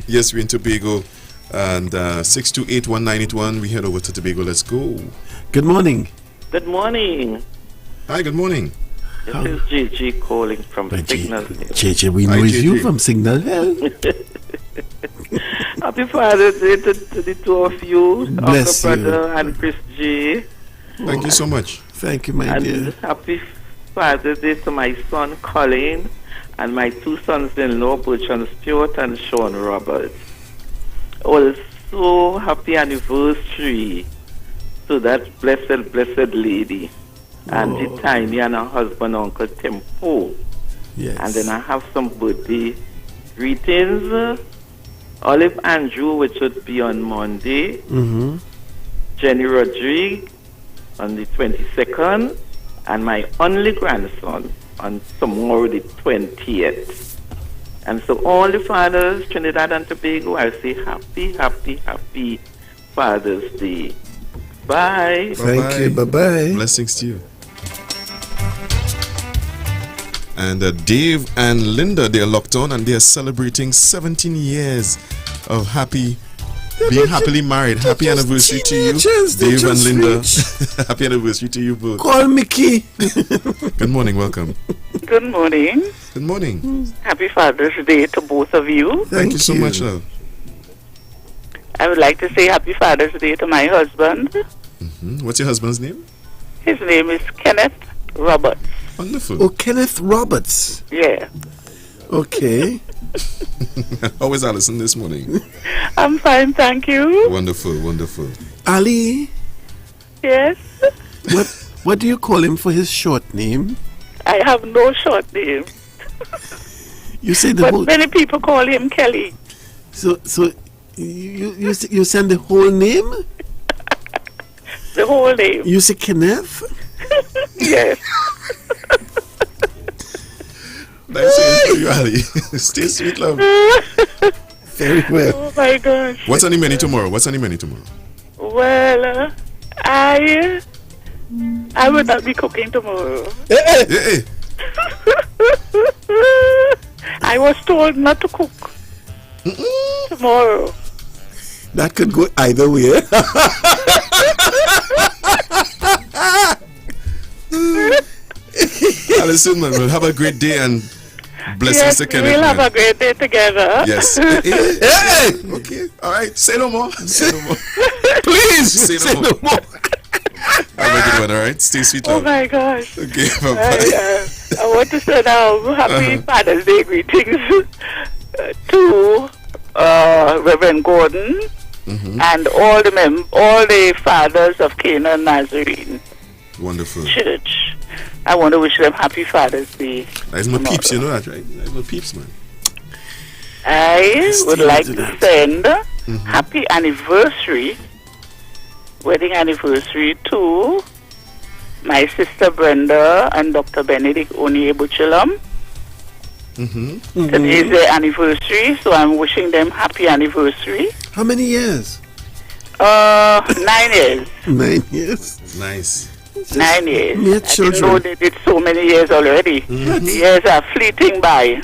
Yes, we're in Tobago. And 6281981, we head over to Tobago. Let's go. Good morning. Good morning. Hi, good morning. This is JJ calling from Signal Hill. JJ, we know it's you from Signal Hill. Happy Father's Day to the two of you, Bless Uncle you. Brother and Chris J. Thank you so much. Thank you, my And dear. happy Father's Day to my son Colin and my two sons-in-law, Bertrand Stewart and Sean Roberts. Also, happy anniversary to that blessed lady. Auntie Tiny and her husband, Uncle Tim Poe. Yes. And then I have some birthday greetings. Olive Andrew, which would be on Monday. Mm-hmm. Jenny Rodriguez on the 22nd. And my only grandson on tomorrow, the 20th. And so all the fathers, Trinidad and Tobago, I say happy Father's Day. Bye. Thank you. Bye-bye. Blessings to you. And Dave and Linda, they are locked on and they are celebrating 17 years of being happily married. Happy anniversary to you, Dave and Linda. Happy anniversary to you both. Call Mickey. Good morning, welcome. Good morning. Good morning. Happy Father's Day to both of you. Thank you so much, love. I would like to say Happy Father's Day to my husband. Mm-hmm. What's your husband's name? His name is Kenneth Roberts. Wonderful. Oh, Kenneth Roberts. Yeah. Okay. How is Allison this morning? I'm fine, thank you. Wonderful, wonderful. Ali, Yes. what do you call him for his short name? I have no short name. You say the But whole. many people call him Kelly. So you send the whole name? The whole name. You say Kenneth? Yes. Nice to you, Ali. Stay sweet, love. Very well. Oh my gosh. What's on the menu tomorrow? Well, I will not be cooking tomorrow. Hey. I was told not to cook tomorrow. That could go either way. Allison, man, we'll have a great day and blessings Yes, to Kenneth. we'll have man. a great day together. Yes. Hey. Okay. All right. Say no more. Please Say no more. Have a good one. All right. Stay sweet, Oh love. my gosh. Okay. Bye bye. I want to say now happy Father's Day greetings to Reverend Gordon and all the fathers of Canaan Nazarene Wonderful. Church. I want to wish them happy Father's Day. That's my peeps. You know that, right? That's my peeps, man. I would Still like do to that. send happy anniversary, wedding anniversary to my sister Brenda and Dr. Benedict Onyebuchilam. Today is their anniversary, so I'm wishing them happy anniversary. How many years? 9 years. 9 years. Nice. 9 years. Mere I didn't children. know they did so many years already. The years are fleeting by.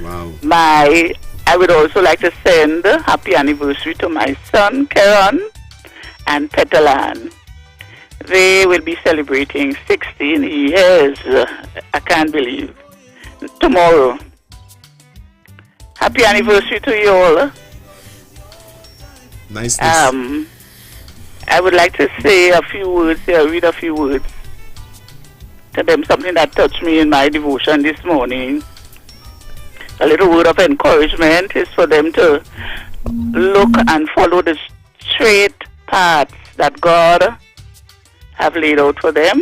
Wow. I would also like to send a happy anniversary to my son, Karen and Petalan. They will be celebrating 16 years. I can't believe. Tomorrow. Happy anniversary to you all. Nice. I would like to say a few words here, read a few words to them, something that touched me in my devotion this morning. A little word of encouragement is for them to look and follow the straight paths that God have laid out for them.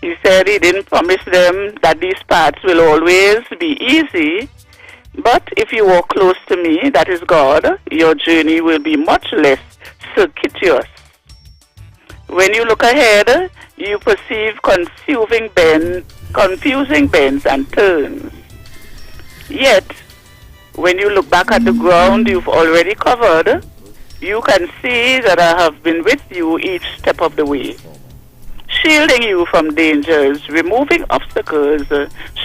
He said he didn't promise them that these paths will always be easy, but if you walk close to me, that is God, your journey will be much less circuitous. When you look ahead, you perceive confusing bends and turns. Yet, when you look back at the ground you've already covered, you can see that I have been with you each step of the way, shielding you from dangers, removing obstacles,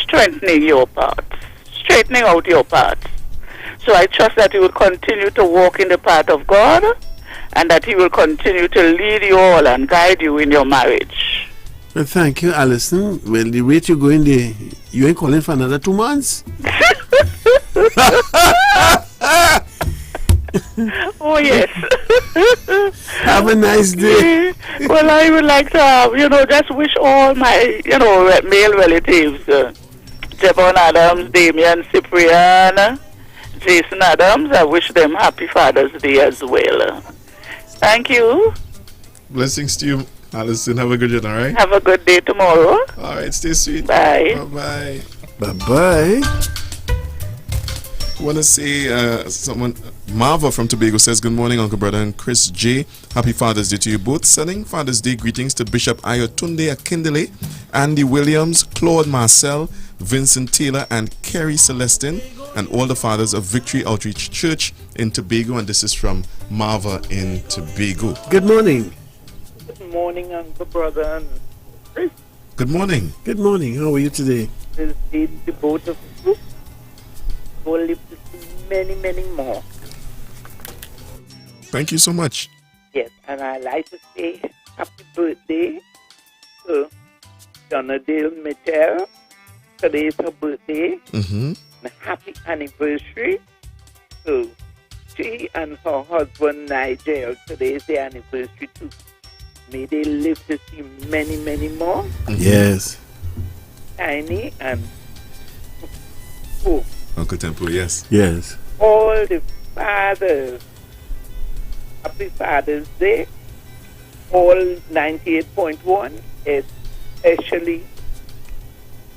strengthening your path, straightening out your path. So I trust that you will continue to walk in the path of God, and that He will continue to lead you all and guide you in your marriage. Well, thank you, Alison. Well, the rate you're going there, you ain't calling for another 2 months? Oh, yes. Have a nice day. Well, I would like to, just wish all my, male relatives, Jevon Adams, Damian Cyprian, Jason Adams, I wish them happy Father's Day as well. Thank you. Blessings to you, Alison. Have a good day, all right? Have a good day tomorrow. All right, stay sweet. Bye. Bye-bye. Bye-bye. I want to say Marva from Tobago says, good morning, Uncle Brother and Chris J. Happy Father's Day to you both. Sending Father's Day greetings to Bishop Ayotunde Akindele, Andy Williams, Claude Marcel, Vincent Taylor, and Kerry Celestin, and all the fathers of Victory Outreach Church in Tobago. And this is from Marva in Tobago. Good morning. Good morning, Uncle Brother and Chris. Good morning. Good morning. How are you today? This is the both of you. We'll live to see many, many more. Thank you so much. Yes, and I'd like to say happy birthday to Donadale Mitchell. Today is her birthday. Mm-hmm. And happy anniversary to she and her husband Nigel. Today is their anniversary too. May they live to see many, many more. Mm-hmm. Yes. Tiny and Uncle Temple, yes. Yes. all the fathers. Happy Father's Day. All 98.1, especially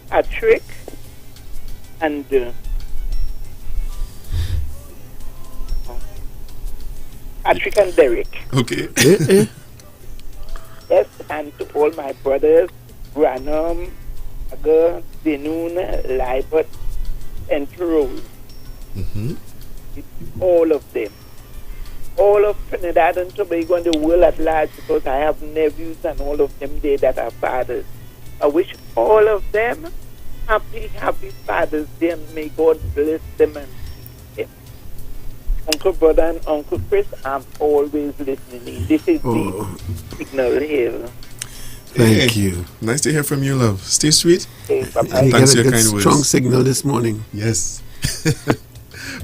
Patrick and Patrick and Derek. Okay. Yes, and to all my brothers, Branham, Aga, Denoon, Libert, and Rose. Mm-hmm. All of them. All of Trinidad and Tobago and the world at large, because I have nephews and all of them there that are fathers. I wish all of them happy Father's Day, and may God bless them and keep them. Uncle Brother and Uncle Chris, I'm always listening. This is the Signal Hill. Thank you. Nice to hear from you, love. Stay sweet. Okay, And bye-bye. you Thanks got for a your good, kind words. strong signal this morning. Yes.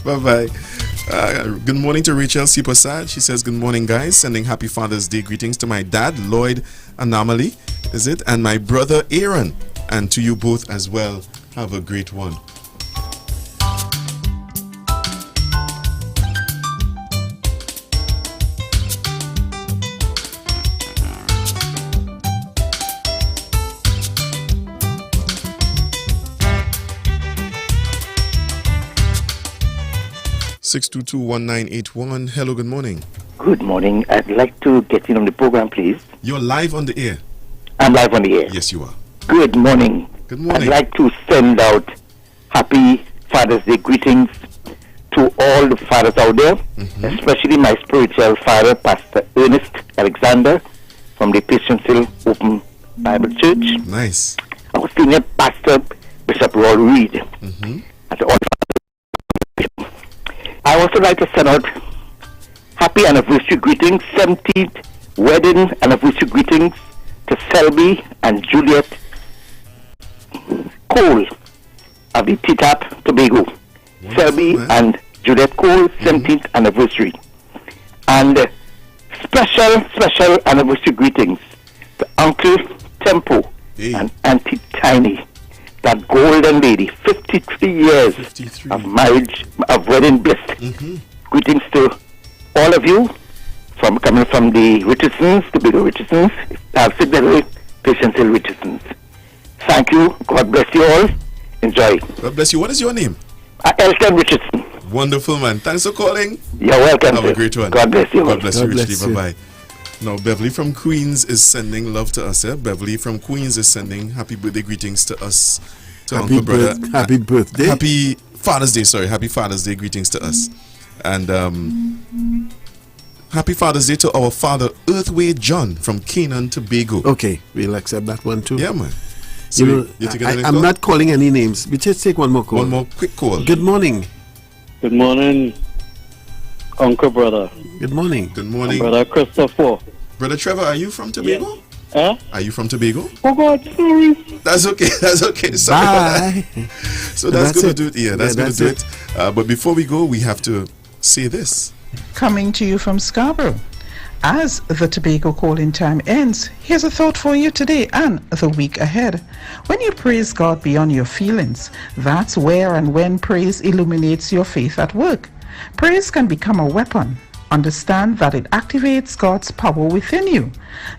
Bye-bye. Good morning to Rachel Sipasad. She says, good morning, guys. Sending happy Father's Day greetings to my dad, Lloyd Anomaly, is it? And my brother, Aaron. And to you both as well. Have a great one. Six 622-1981. Hello, good morning. Good morning. I'd like to get in on the program, please. You're live on the air. I'm live on the air. Yes, you are. Good morning. Good morning. I'd like to send out happy Father's Day greetings to all the fathers out there, especially my spiritual father, Pastor Ernest Alexander, from the Patience Hill Open Bible Church. Nice. Our senior pastor, Bishop Errol Reed. Mm-hmm. And all. I also like to send out happy anniversary greetings, 17th wedding anniversary greetings to Selby and Juliet Cole of the T-Tap Tobago. Selby and Juliet Cole, 17th anniversary. And special anniversary greetings to Uncle Tempo and Auntie Tiny, that golden lady, 53 years 53. of marriage, of wedding bliss. Greetings to all of you, coming from the Richardsons, the bigger Richardsons, Sidney, Patience Hill Richardsons. Thank you. God bless you all. Enjoy. God bless you. What is your name? Elton Richardson. Wonderful, man. Thanks for calling. You're welcome. Have sir. a great one. God bless you. God bless you God bless richly. you. Bye-bye. Now, Beverly from Queens is sending love to us. Beverly from Queens is sending happy birthday greetings to us. To Happy, Uncle Brother. happy birthday. Happy Father's Day, sorry. Happy Father's Day greetings to us. And happy Father's Day to our father, Earthway John from Canaan, Tobago. Okay, we'll accept that one too. Yeah, man. So You know, you taking another I'm call? not calling any names. We just take one more call. One more quick call. Good morning. Good morning, Uncle Brother. Good morning. Good morning. Brother Christopher. Brother Trevor, are you from Tobago? Huh? Are you from Tobago? Oh God, sorry. That's okay. That's okay. Sorry about that. Bye. So that's That's going to it. do it. Yeah, that's Yeah, going to do it. But before we go, we have to say this. Coming to you from Scarborough. As the Tobago calling time ends, here's a thought for you today and the week ahead. When you praise God beyond your feelings, that's where and when praise illuminates your faith at work. Praise can become a weapon. Understand that it activates God's power within you.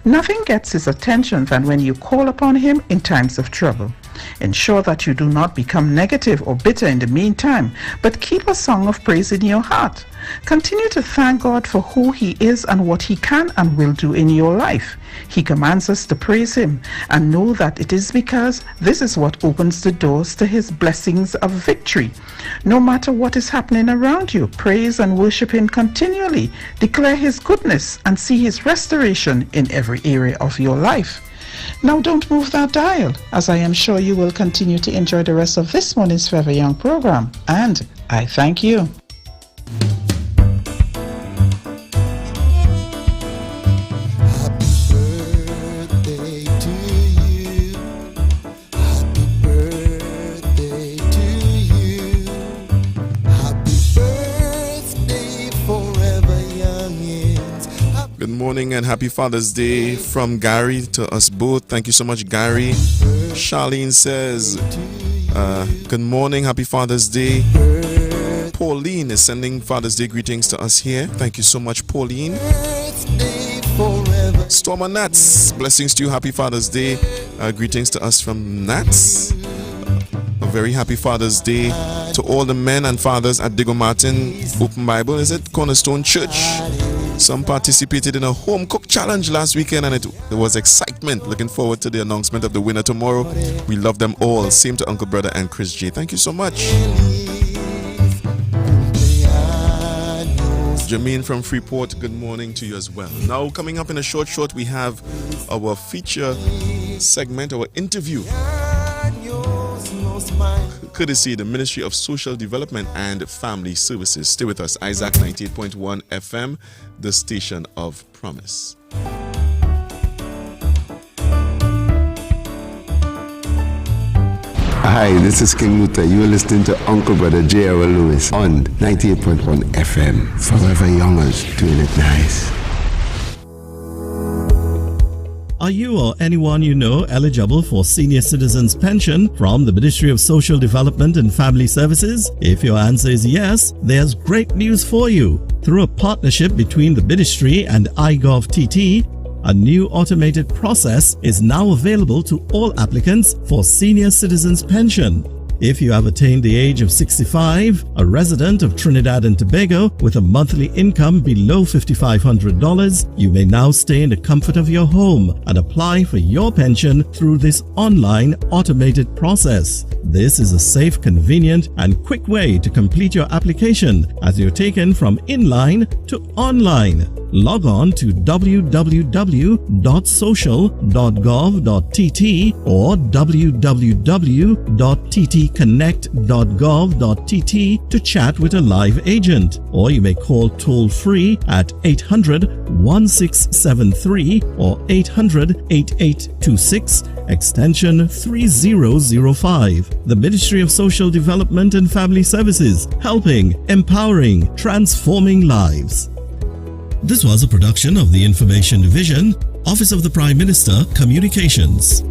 Nothing gets his attention than when you call upon him in times of trouble. Ensure that you do not become negative or bitter in the meantime, but keep a song of praise in your heart. Continue to thank God for who he is and what he can and will do in your life. He commands us to praise him and know that it is because this is what opens the doors to his blessings of victory. No matter what is happening around you, praise and worship him continually. Declare his goodness and see his restoration in every area of your life. Now don't move that dial, as I am sure you will continue to enjoy the rest of this morning's Forever Young program. And I thank you. Good morning and happy Father's Day from Gary to us both. Thank you so much, Gary. Charlene says, good morning, happy Father's Day. Pauline is sending Father's Day greetings to us here. Thank you so much, Pauline. Stormer Nats, blessings to you, happy Father's Day. Greetings to us from Nats. A very happy Father's Day to all the men and fathers at Diego Martin Open Bible, is it? Cornerstone Church. Some participated in a home cook challenge last weekend and there was excitement. Looking forward to the announcement of the winner tomorrow. We love them all. Same to Uncle Brother and Chris J. Thank you so much. Jermaine from Freeport, good morning to you as well. Now coming up in a short, we have our feature segment, our interview. Courtesy the Ministry of Social Development and Family Services. Stay with us. Isaac 98.1 FM, the station of promise. Hi, this is King Luther. You are listening to Uncle Brother J. Errol Lewis on 98.1 FM. Forever Youngers, doing it nice. Are you or anyone you know eligible for Senior Citizens Pension from the Ministry of Social Development and Family Services? If your answer is yes, there's great news for you. Through a partnership between the Ministry and iGov-TT, a new automated process is now available to all applicants for Senior Citizens Pension. If you have attained the age of 65, a resident of Trinidad and Tobago with a monthly income below $5,500, you may now stay in the comfort of your home and apply for your pension through this online automated process. This is a safe, convenient, and quick way to complete your application as you're taken from inline to online. Log on to www.social.gov.tt or www.ttconnect.gov.tt to chat with a live agent, or you may call toll-free at 800-1673 or 800-8826 extension 3005. The Ministry of Social Development and Family Services, helping, empowering, transforming lives. This was a production of the Information Division, Office of the Prime Minister, Communications.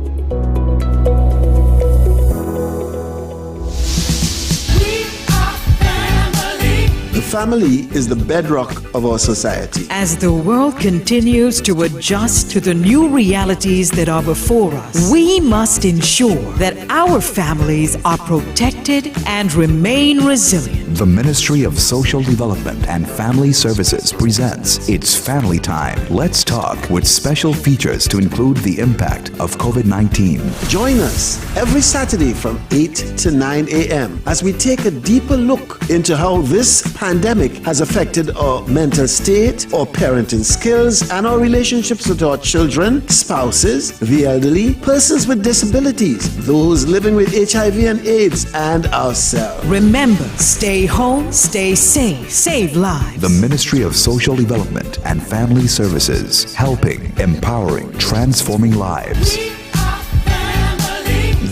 Family is the bedrock of our society. As the world continues to adjust to the new realities that are before us, we must ensure that our families are protected and remain resilient. The Ministry of Social Development and Family Services presents It's Family Time. Let's talk, with special features to include the impact of COVID-19. Join us every Saturday from 8 to 9 a.m. as we take a deeper look into how this pandemic has affected our mental state, our parenting skills, and our relationships with our children, spouses, the elderly, persons with disabilities, those those living with HIV and AIDS, and ourselves. Remember, stay home, stay safe, save lives. The Ministry of Social Development and Family Services, helping, empowering, transforming lives.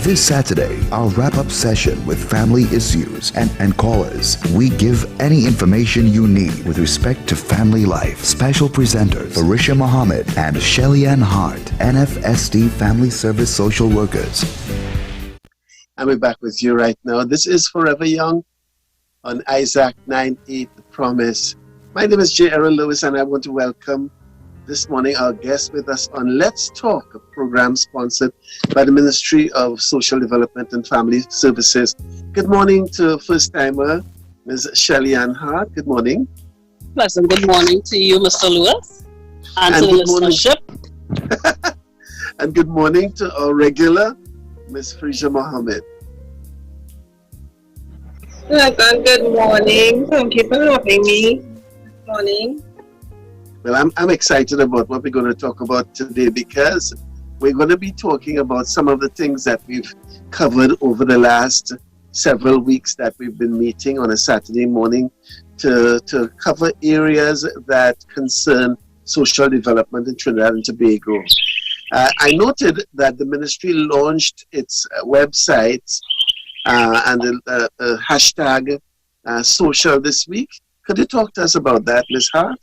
This Saturday, our wrap-up session with family issues and callers. We give any information you need with respect to family life. Special presenters, Farisha Mohammed and Shelly Ann Hart, NFSD Family Service Social Workers. And we're back with you right now. This is Forever Young on Isaac 9:8, The Promise. My name is Errol Lewis, and I want to welcome this morning our guest with us on Let's Talk, a program sponsored by the Ministry of Social Development and Family Services. Good morning to first-timer, Ms. Shelly Ann Hart. Good morning. Pleasant good morning to you, Mr. Lewis, and to the listenership. And good morning to our regular, Ms. Farisha Mohammed. Good morning. Thank you for having me. Good morning. Well, I'm excited about what we're going to talk about today, because we're going to be talking about some of the things that we've covered over the last several weeks that we've been meeting on a Saturday morning to cover areas that concern social development in Trinidad and Tobago. I noted that the ministry launched its website and the hashtag social this week. Could you talk to us about that, Ms. Hart?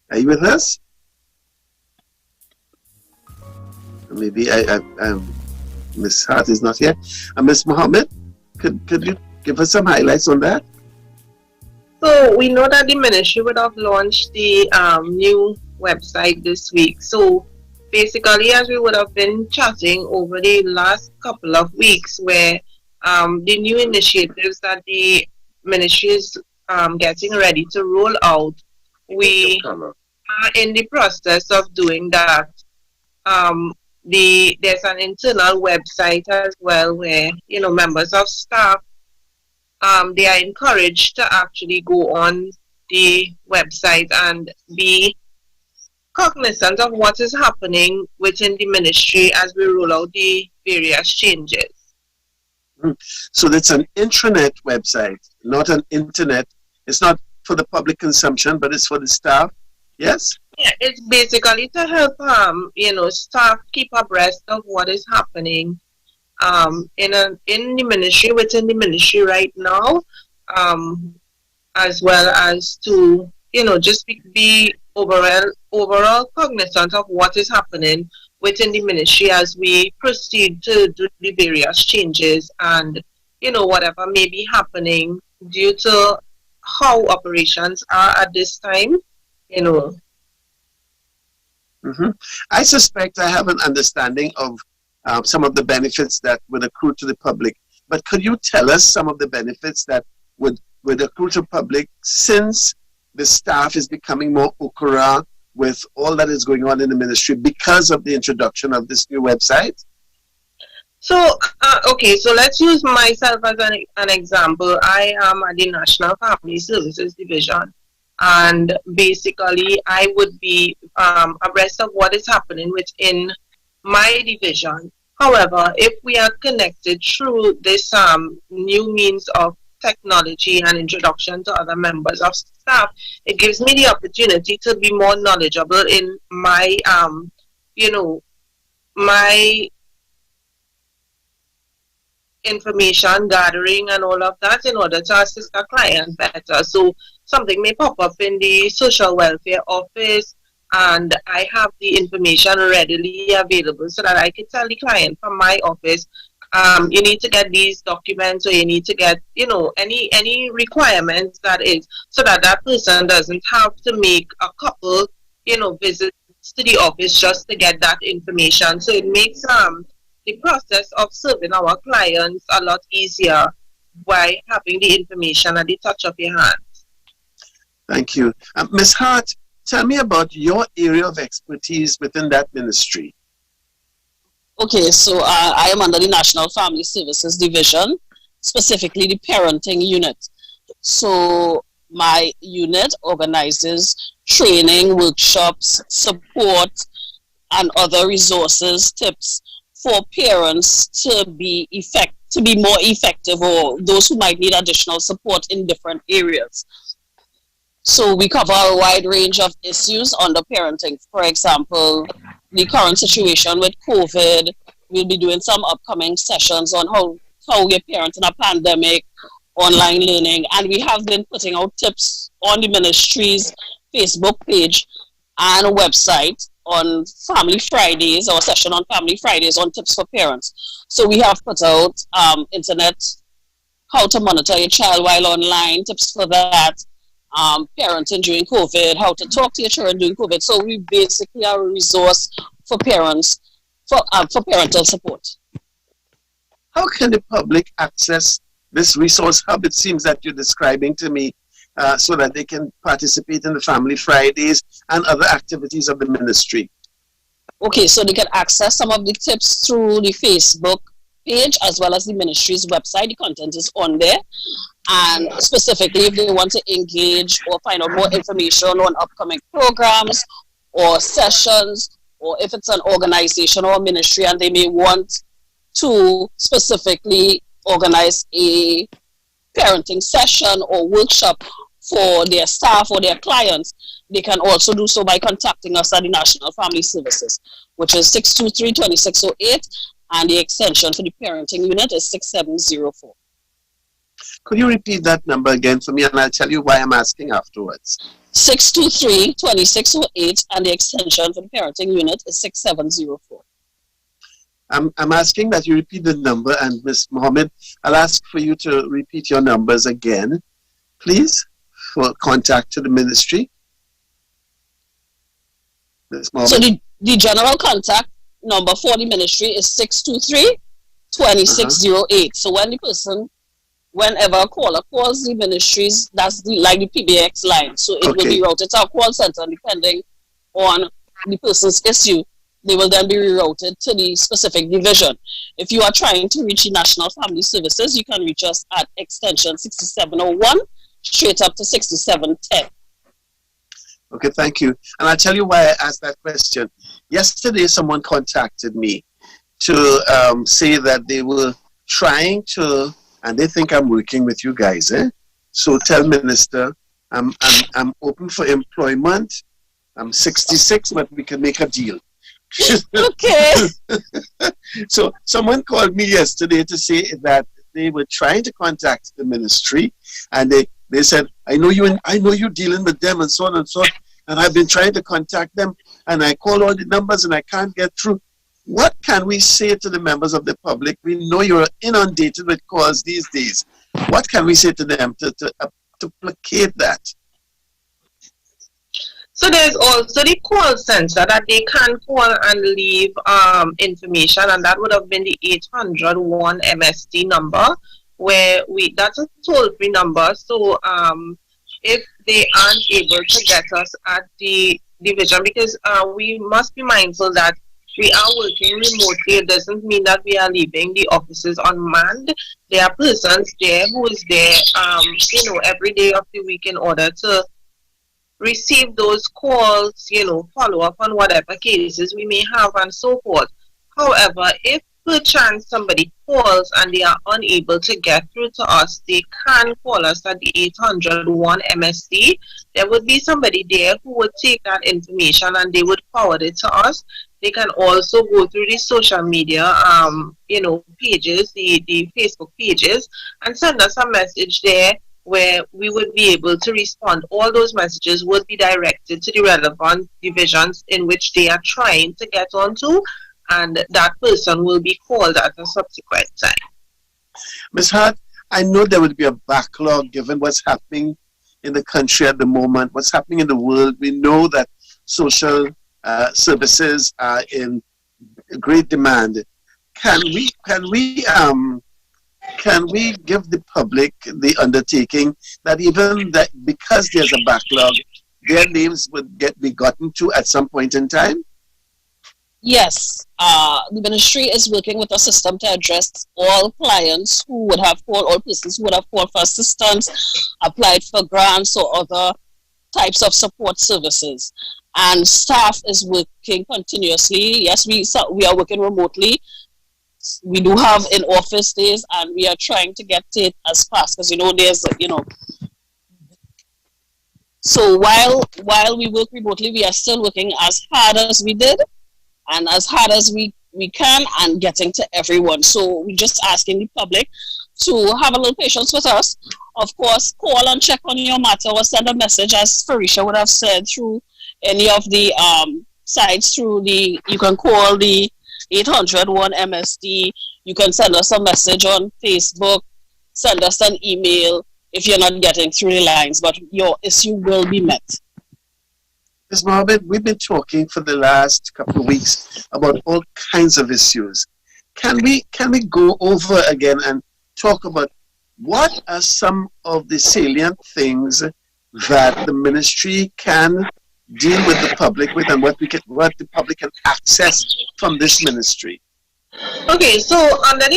Are you with us? Maybe Ms. Hart is not here. Ms. Mohammed, could you give us some highlights on that? So we know that the ministry would have launched the new website this week. So basically, as we would have been chatting over the last couple of weeks, where the new initiatives that the ministry is getting ready to roll out, we are in the process of doing that. There's an internal website as well where, members of staff, they are encouraged to actually go on the website and be cognizant of what is happening within the ministry as we roll out the various changes. So that's an intranet website, not an internet. It's not for the public consumption, but it's for the staff. Yes? Yeah, it's basically to help staff keep abreast of what is happening in the ministry, within the ministry right now, as well as to just be overall cognizant of what is happening within the ministry as we proceed to do the various changes and whatever may be happening due to how operations are at this time. I suspect I have an understanding of some of the benefits that would accrue to the public, but could you tell us some of the benefits that would accrue to the public since the staff is becoming more okra with all that is going on in the ministry because of the introduction of this new website? So, so let's use myself as an example. I am at the National Family Services Division, and basically I would be abreast of what is happening within my division. However, if we are connected through this new means of technology and introduction to other members of staff, it gives me the opportunity to be more knowledgeable in my, my information gathering and all of that in order to assist a client better. So something may pop up in the social welfare office and I have the information readily available so that I can tell the client from my office, you need to get these documents or you need to get, any requirements that is, so that that person doesn't have to make a couple, visits to the office just to get that information. So it makes the process of serving our clients a lot easier by having the information at the touch of your hand. Thank you. Ms. Hart, tell me about your area of expertise within that ministry. Okay, so I am under the National Family Services Division, specifically the parenting unit. So my unit organizes training, workshops, support, and other resources, tips for parents to be more effective, or those who might need additional support in different areas. So we cover a wide range of issues under parenting. For example, the current situation with COVID. We'll be doing some upcoming sessions on how we parent in a pandemic, online learning, and we have been putting out tips on the ministry's Facebook page and website on Family Fridays, or a session on Family Fridays on tips for parents. So we have put out internet, how to monitor your child while online, tips for that, parenting during COVID, how to talk to your children during COVID. So we basically are a resource for parents, for parental support. How can the public access this resource hub, it seems that you're describing to me, so that they can participate in the Family Fridays and other activities of the ministry? Okay, so they can access some of the tips through the Facebook page as well as the ministry's website. The content is on there. And specifically, if they want to engage or find out more information on upcoming programs or sessions, or if it's an organization or a ministry and they may want to specifically organize a parenting session or workshop for their staff or their clients, they can also do so by contacting us at the National Family Services, which is 623-2608, and the extension for the parenting unit is 6704. Could you repeat that number again for me, and I'll tell you why I'm asking afterwards. 623-2608, and the extension for the parenting unit is 6704. I'm asking that you repeat the number, and Ms. Mohammed, I'll ask for you to repeat your numbers again, please, for contact to the ministry. Ms. Mohammed. So the general contact number for the ministry is 623-2608. So when the person, whenever a caller calls the ministries, that's like the PBX line. So it will be routed to our call center, depending on the person's issue. They will then be rerouted to the specific division. If you are trying to reach the National Family Services, you can reach us at extension 6701, straight up to 6710. Okay, thank you. And I'll tell you why I asked that question. Yesterday, someone contacted me to say that they were trying to, and they think I'm working with you guys, So tell Minister, I'm open for employment. I'm 66, but we can make a deal. Okay. So someone called me yesterday to say that they were trying to contact the ministry, and they said, I know you're dealing with them and so on and so on, and I've been trying to contact them, and I call all the numbers and I can't get through. What can we say to the members of the public? We know you're inundated with calls these days. What can we say to them to placate that? So there's also the call center that they can call and leave information, and that would have been the 801 MSD number, where that's a toll-free number. So if they aren't able to get us at the division, because we must be mindful that we are working remotely, it doesn't mean that we are leaving the offices unmanned. There are persons there who is there, every day of the week in order to receive those calls, follow up on whatever cases we may have and so forth. However, if perchance somebody calls and they are unable to get through to us, they can call us at the 801 MSD. There would be somebody there who would take that information and they would forward it to us. They can also go through the social media, pages, the Facebook pages, and send us a message there where we would be able to respond. All those messages would be directed to the relevant divisions in which they are trying to get onto, and that person will be called at a subsequent time. Ms. Hart, I know there would be a backlog given what's happening in the country at the moment, what's happening in the world. We know that social services are in great demand. Can we give the public the undertaking that even that because there's a backlog, their names would be gotten to at some point in time? Yes, the ministry is working with a system to address all clients who would have called, all persons who would have called for assistance, applied for grants or other types of support services. And staff is working continuously. Yes, we are working remotely. We do have in office days, and we are trying to get it as fast because there's so while we work remotely, we are still working as hard as we did and as hard as we can and getting to everyone. So we're just asking the public to have a little patience with us. Of course, call and check on your matter or send a message, as Farisha would have said, through any of the sites. You can call the 800-1 MSD. You can send us a message on Facebook, send us an email if you're not getting through the lines, but your issue will be met. Ms. Mohammed, we've been talking for the last couple of weeks about all kinds of issues. Can we go over again and talk about what are some of the salient things that the ministry can deal with the public with, and what the public can access from this ministry? Okay, so let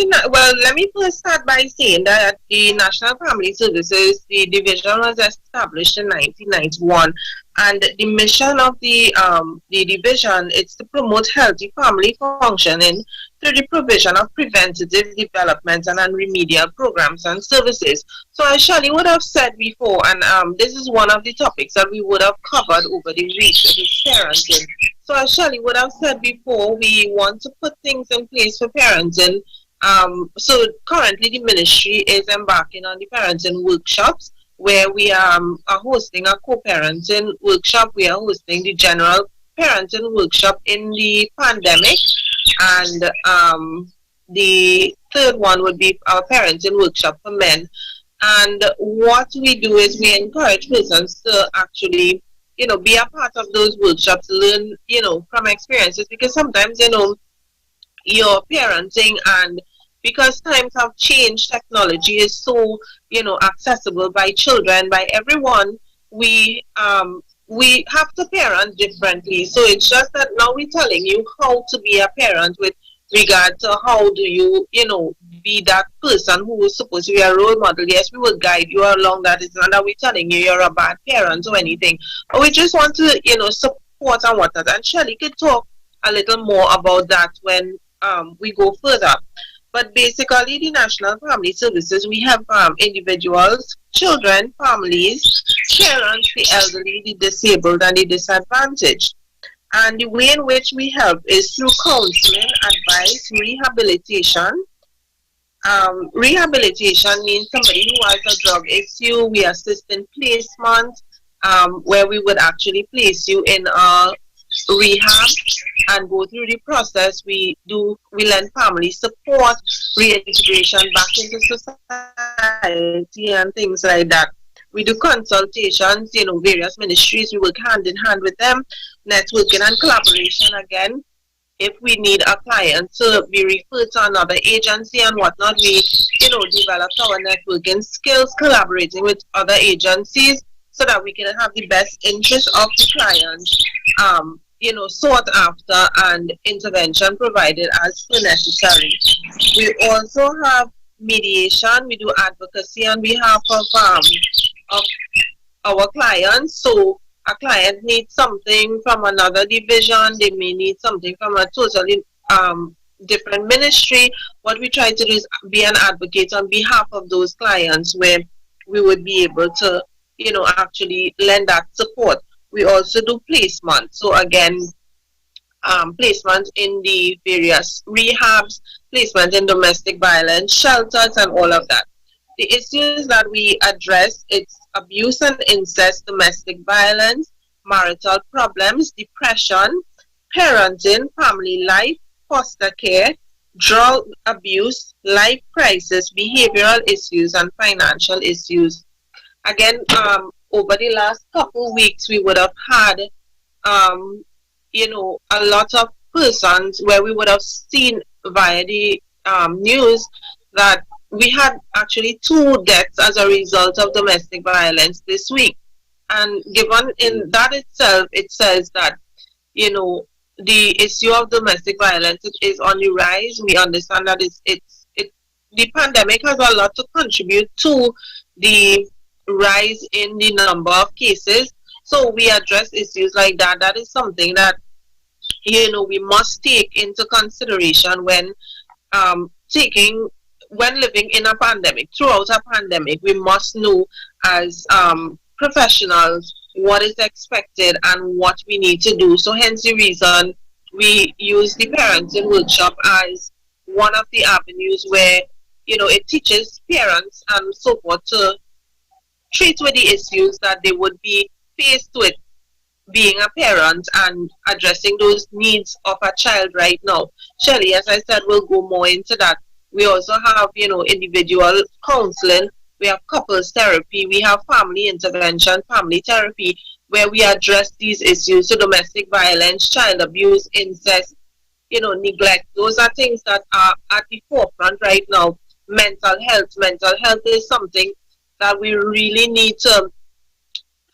me first start by saying that the National Family Services, the division was established in 1991, and the mission of the division is to promote healthy family functioning through the provision of preventative development and remedial programs and services. So as Shelley would have said before, and this is one of the topics that we would have covered over the week, that is parenting. So as Shelley would have said before, we want to put things in place for parenting. So currently the ministry is embarking on the parenting workshops, where we are hosting a co-parenting workshop. We are hosting the general parenting workshop in the pandemic, and the third one would be our parenting workshop for men. And what we do is we encourage persons to actually be a part of those workshops, learn from experiences, because sometimes you're parenting, and because times have changed, technology is so accessible by children, by everyone. We have to parent differently. So it's just that now we're telling you how to be a parent with regard to how do you be that person who is supposed to be a role model. Yes, we will guide you along that. It's not that we're telling you you're a bad parent or anything, but we just want to support and whatnot. And Shelley could talk a little more about that when we go further. But basically, the National Family Services, we have individuals, children, families, parents, the elderly, the disabled, and the disadvantaged. And the way in which we help is through counseling, advice, rehabilitation. Rehabilitation means somebody who has a drug issue. We assist in placement, where we would actually place you in a rehab and go through the process. We lend family support, reintegration back into society, and things like that. We do consultations, various ministries. We work hand in hand with them, networking and collaboration again. If we need a client to be referred to another agency and whatnot, we, develop our networking skills, collaborating with other agencies so that we can have the best interest of the client, sought after, and intervention provided as per necessary. We also have mediation. We do advocacy on behalf of our clients. So a client needs something from another division, they may need something from a totally different ministry. What we try to do is be an advocate on behalf of those clients, where we would be able to actually lend that support. We also do placement. So again, placement in the various rehabs, placement in domestic violence shelters, and all of that. The issues that we address, it's abuse and incest, domestic violence, marital problems, depression, parenting, family life, foster care, drug abuse, life crisis, behavioral issues, and financial issues. Again, over the last couple weeks, we would have had, a lot of persons where we would have seen via the news that we had actually 2 deaths as a result of domestic violence this week. And given in that itself, it says that, the issue of domestic violence is on the rise. We understand that the pandemic has a lot to contribute to the rise in the number of cases. So we address issues like that. That is something that, you know, we must take into consideration when living in a pandemic. Throughout a pandemic, we must know as professionals what is expected and what we need to do. So hence the reason we use the parenting workshop as one of the avenues where, you know, it teaches parents and so forth to treat with the issues that they would be faced with being a parent and addressing those needs of a child right now. Shelley, as I said, we'll go more into that. We also have, you know, individual counseling. We have couples therapy. We have family intervention, family therapy, where we address these issues. So domestic violence, child abuse, incest, you know, neglect. Those are things that are at the forefront right now. Mental health. Mental health is something that we really need to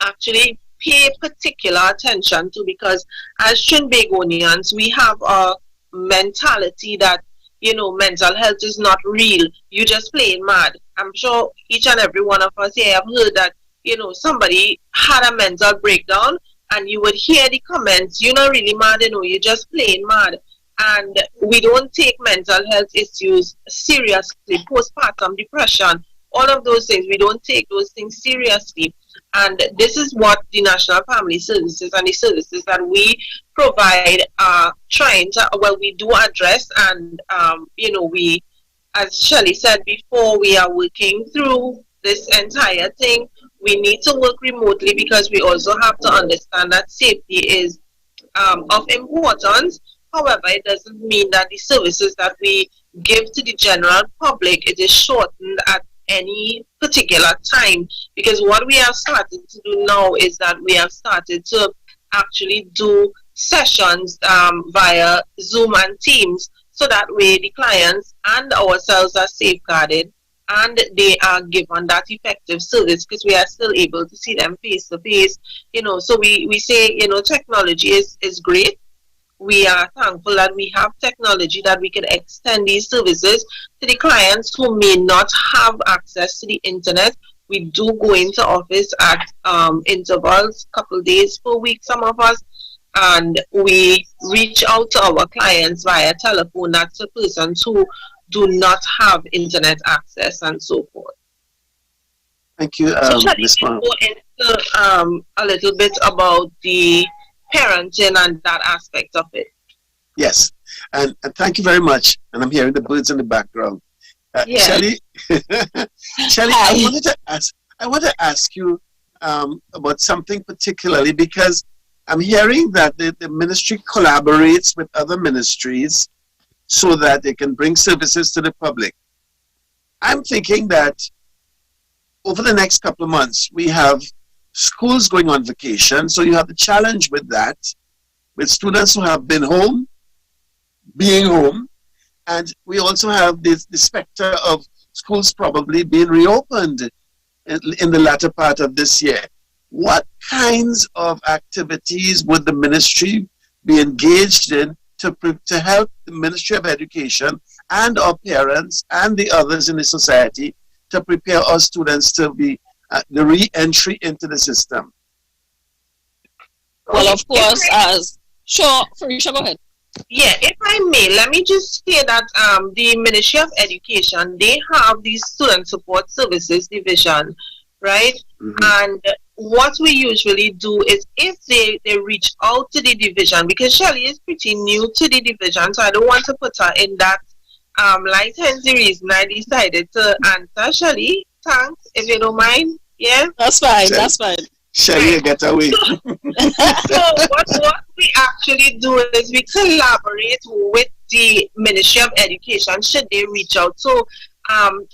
actually pay particular attention to, because as Trinbagonians, we have a mentality that, you know, mental health is not real. You just plain mad. I'm sure each and every one of us here have heard that, you know, somebody had a mental breakdown and you would hear the comments, you're not really mad, you know, you're just plain mad. And we don't take mental health issues seriously. Postpartum depression, all of those things, we don't take those things seriously. And this is what the National Family Services and the services that we provide are trying to, well, we do address. And, you know, we, as Shelley said before, we are working through this entire thing. We need to work remotely because we also have to understand that safety is of importance. However, it doesn't mean that the services that we give to the general public, it is shortened at any particular time, because what we have started to do now is that we have started to actually do sessions via Zoom and Teams, so that way the clients and ourselves are safeguarded and they are given that effective service, because we are still able to see them face to face. You know, so we say, you know, technology is great. We are thankful that we have technology that we can extend these services to the clients who may not have access to the internet. We do go into office at intervals, couple days per week, some of us, and we reach out to our clients via telephone. That's the persons who do not have internet access and so forth. Thank you, Ms. Go into a little bit about the parenting and that aspect of it. Yes, and thank you very much. And I'm hearing the birds in the background. Shelley, Shelley, I want to ask you about something particularly, because I'm hearing that the ministry collaborates with other ministries so that they can bring services to the public. I'm thinking that over the next couple of months, we have schools going on vacation, so you have the challenge with that, with students who have been home, being home, and we also have the specter of schools probably being reopened in the latter part of this year. What kinds of activities would the ministry be engaged in to help the Ministry of Education and our parents and the others in the society to prepare our students to be the re-entry into the system? Well, of course, sure, Farisha, go ahead. Yeah, if I may, let me just say that the Ministry of Education, they have the Student Support Services Division, right? Mm-hmm. And what we usually do is, if they reach out to the division, because Shelley is pretty new to the division, so I don't want to put her in that light. Hence the reason I decided to answer. Shelley, thanks, if you don't mind. Yeah, that's fine. That's fine. Shelley, get away. So what we actually do is we collaborate with the Ministry of Education should they reach out. So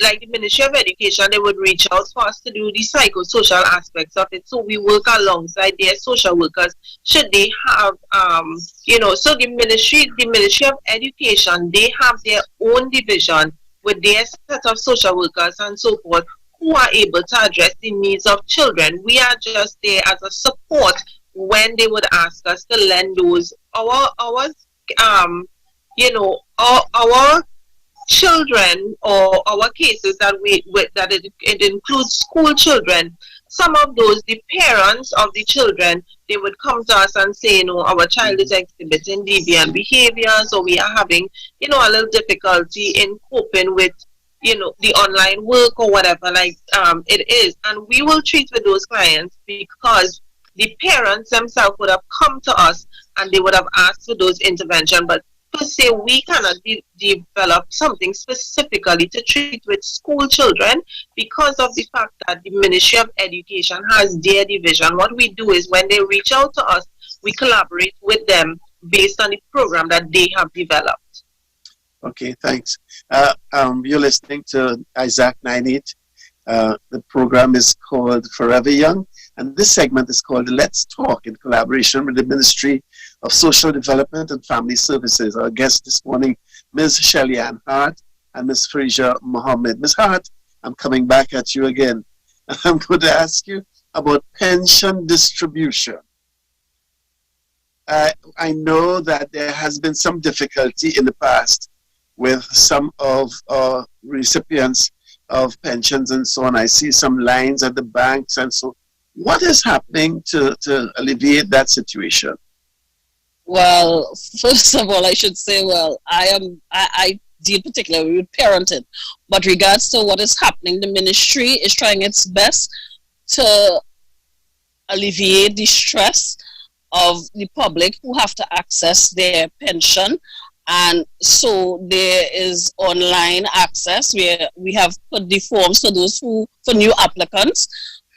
like the Ministry of Education, they would reach out for us to do the psychosocial aspects of it. So we work alongside their social workers should they have so the Ministry of Education, they have their own division with their set of social workers and so forth, who are able to address the needs of children. We are just there as a support when they would ask us to lend those our children, or our cases that it includes school children. Some of those, the parents of the children, they would come to us and say, our child is exhibiting deviant behaviors, or we are having, a little difficulty in coping with, the online work or whatever, it is. And we will treat with those clients because the parents themselves would have come to us and they would have asked for those interventions. But per se, we cannot develop something specifically to treat with school children because of the fact that the Ministry of Education has their division. What we do is when they reach out to us, we collaborate with them based on the program that they have developed. Okay, thanks. You're listening to Isaac 98. The program is called Forever Young, and this segment is called Let's Talk, in collaboration with the Ministry of Social Development and Family Services. Our guest this morning, Ms. Shelly Ann Hart and Ms. Farisha Mohammed. Ms. Hart, I'm coming back at you again. I'm going to ask you about pension distribution. I know that there has been some difficulty in the past with some of recipients of pensions and so on. I see some lines at the banks and so. What is happening to alleviate that situation? Well, first of all, I should say, I deal particularly with parenting. But regards to what is happening, the ministry is trying its best to alleviate the stress of the public who have to access their pension. And so there is online access where we have put the forms for new applicants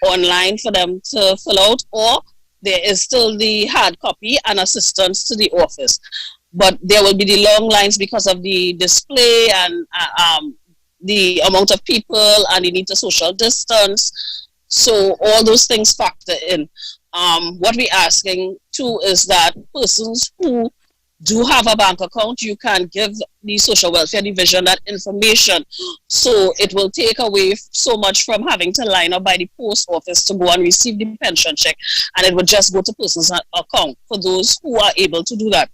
online for them to fill out, or there is still the hard copy and assistance to the office. But there will be the long lines because of the display and the amount of people and the need to social distance. So all those things factor in. What we're asking too is that persons who do have a bank account, you can give the Social Welfare Division that information. So it will take away so much from having to line up by the post office to go and receive the pension check. And it would just go to person's account for those who are able to do that.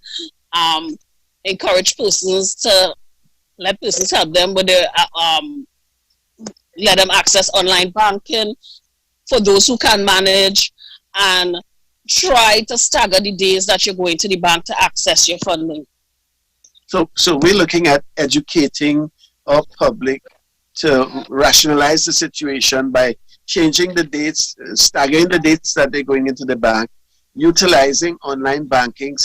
Encourage persons to let persons help them with their, let them access online banking for those who can manage, and try to stagger the days that you're going to the bank to access your funding. So we're looking at educating our public to rationalize the situation by changing the dates, staggering the dates that they're going into the bank, utilizing online banking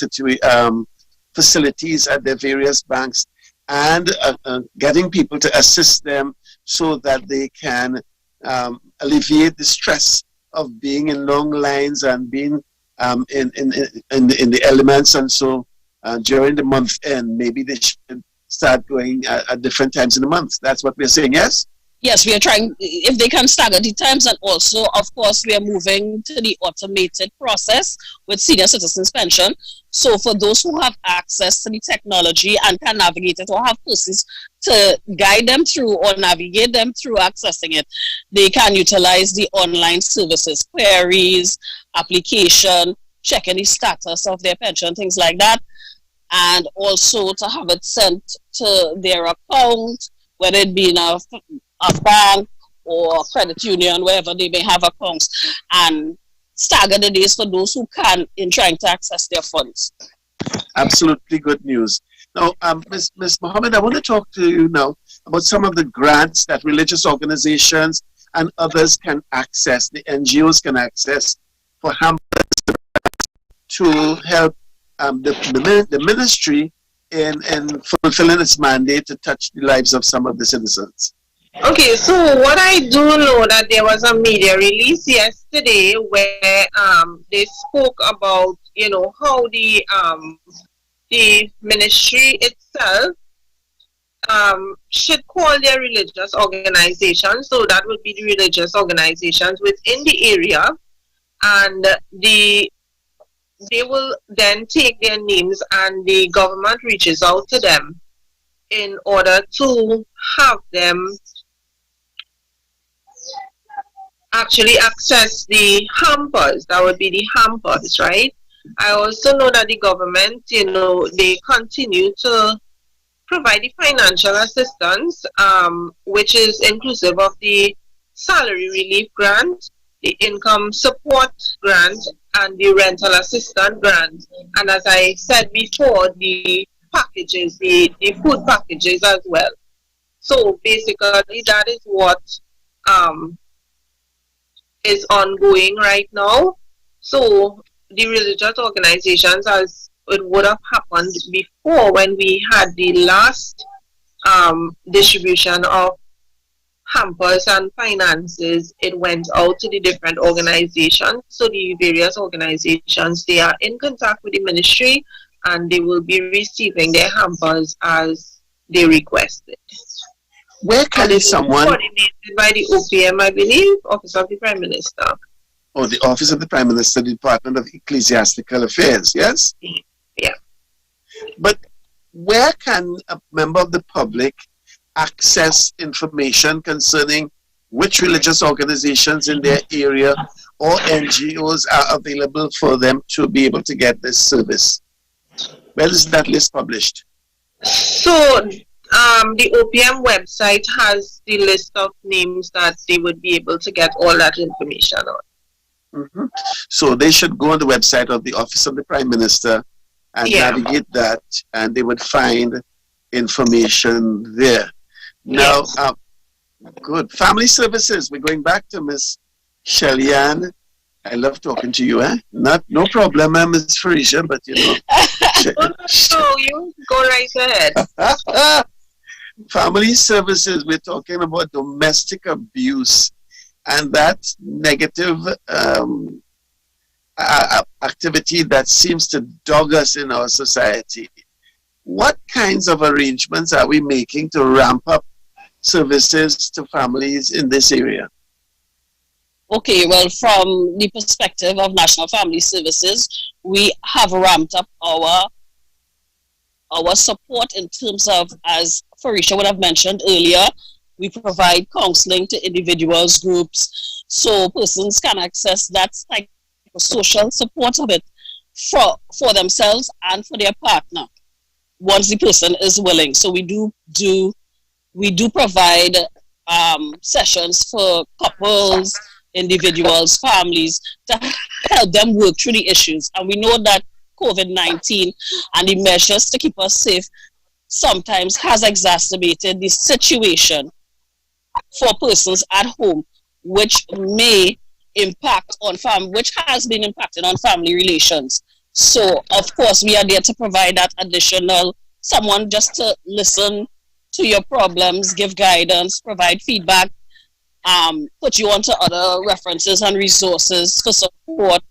facilities at their various banks, and getting people to assist them so that they can alleviate the stress of being in long lines and being in the elements. And so during the month end, maybe they should start going at different times in the month. That's what we're saying, yes? Yes, we are trying, if they can stagger the times, and also, of course, we are moving to the automated process with senior citizens pension. So for those who have access to the technology and can navigate it, or have persons to guide them through or navigate them through accessing it, they can utilize the online services, queries, application, checking the status of their pension, things like that, and also to have it sent to their account, whether it be in a bank or credit union, wherever they may have accounts, and stagger the days for those who can in trying to access their funds. Absolutely good news. Now, Ms. Mohammed, I want to talk to you now about some of the grants that religious organizations and others can access, the NGOs can access for hampers to help the ministry in fulfilling its mandate to touch the lives of some of the citizens. Okay, so what I do know that there was a media release yesterday where they spoke about, how the ministry itself should call their religious organizations. So that would be the religious organizations within the area, and they will then take their names and the government reaches out to them in order to have them actually access the hampers. That would be the hampers, right? I also know that the government, they continue to provide the financial assistance, which is inclusive of the salary relief grant, the income support grant, and the rental assistance grant. And as I said before, the packages, the food packages as well. So basically, that is what is ongoing right now. So the religious organizations, as it would have happened before when we had the last distribution of hampers and finances, it went out to the different organizations. So the various organizations, they are in contact with the ministry and they will be receiving their hampers as they requested. Where can someone... Coordinated by the OPM, I believe, Office of the Prime Minister. Oh, the Office of the Prime Minister, Department of Ecclesiastical Affairs, yes? Yeah. But where can a member of the public access information concerning which religious organizations in their area or NGOs are available for them to be able to get this service? Where is that list published? So, the OPM website has the list of names that they would be able to get all that information on. So they should go on the website of the Office of the Prime Minister and navigate that, and they would find information there. Now, good. Family services. We're going back to Miss Shelly-Ann. I love talking to you, eh? No problem, Miss Farisha, but you know. So you go right ahead. Family services, we're talking about domestic abuse and that negative activity that seems to dog us in our society. What kinds of arrangements are we making to ramp up services to families in this area? Okay, well, from the perspective of National Family Services, we have ramped up our support in terms of, as Farisha would have mentioned earlier, we provide counseling to individuals, groups, so persons can access that psychosocial support of it for themselves and for their partner once the person is willing. So we do provide sessions for couples, individuals, families, to help them work through the issues. And we know that COVID-19 and the measures to keep us safe sometimes has exacerbated the situation for persons at home, which may impact on which has been impacted on family relations. So, of course, we are there to provide that additional someone just to listen to your problems, give guidance, provide feedback, put you onto other references and resources for support.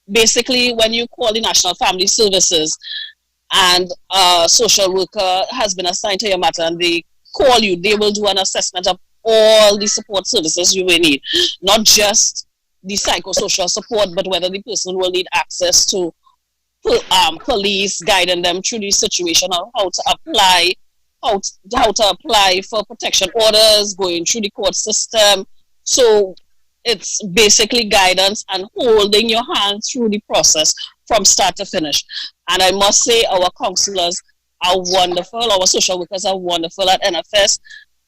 Basically, when you call the National Family Services and a social worker has been assigned to your matter and they call you, they will do an assessment of all the support services you will need, not just the psychosocial support, but whether the person will need access to police guiding them through the situation of how to apply for protection orders, going through the court system. So it's basically guidance and holding your hand through the process from start to finish. And I must say our counselors are wonderful, our social workers are wonderful at NFS.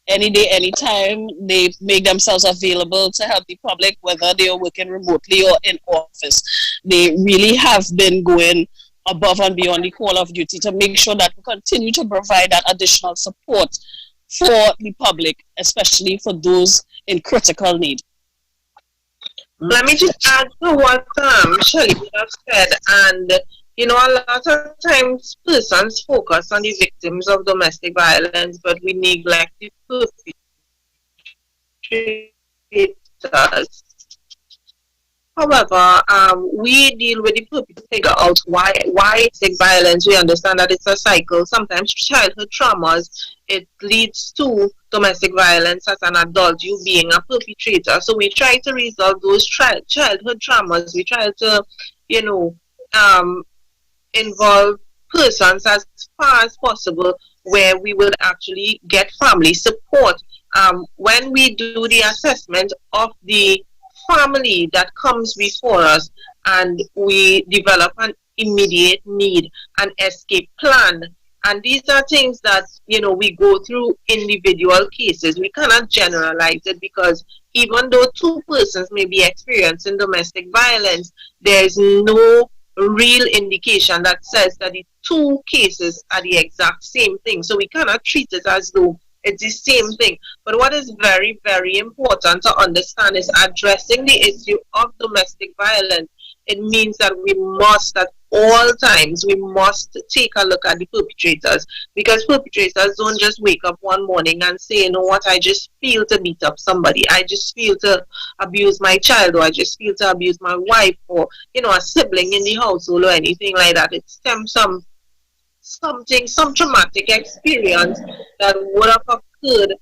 Any day, anytime, they make themselves available to help the public, whether they are working remotely or in office. They really have been going above and beyond the call of duty to make sure that we continue to provide that additional support for the public, especially for those in critical need. Let me just add to what Shelley would have said. And, a lot of times persons focus on the victims of domestic violence, but we neglect the perpetrators. However, we deal with the perpetrator to figure out why domestic violence. We understand that it's a cycle. Sometimes childhood traumas, it leads to domestic violence as an adult, you being a perpetrator. So we try to resolve those childhood traumas. We try to, involve persons as far as possible where we will actually get family support. When we do the assessment of the family that comes before us and we develop an immediate need, an escape plan. And these are things that, we go through individual cases. We cannot generalize it, because even though two persons may be experiencing domestic violence, there is no real indication that says that the two cases are the exact same thing. So we cannot treat it as though it's the same thing. But what is very, very important to understand is addressing the issue of domestic violence. It means that we must, at all times, we must take a look at the perpetrators, because perpetrators don't just wake up one morning and say, you know what, I just feel to beat up somebody, I just feel to abuse my child, or I just feel to abuse my wife, or, a sibling in the household, or anything like that. It stems from some traumatic experience that would have occurred,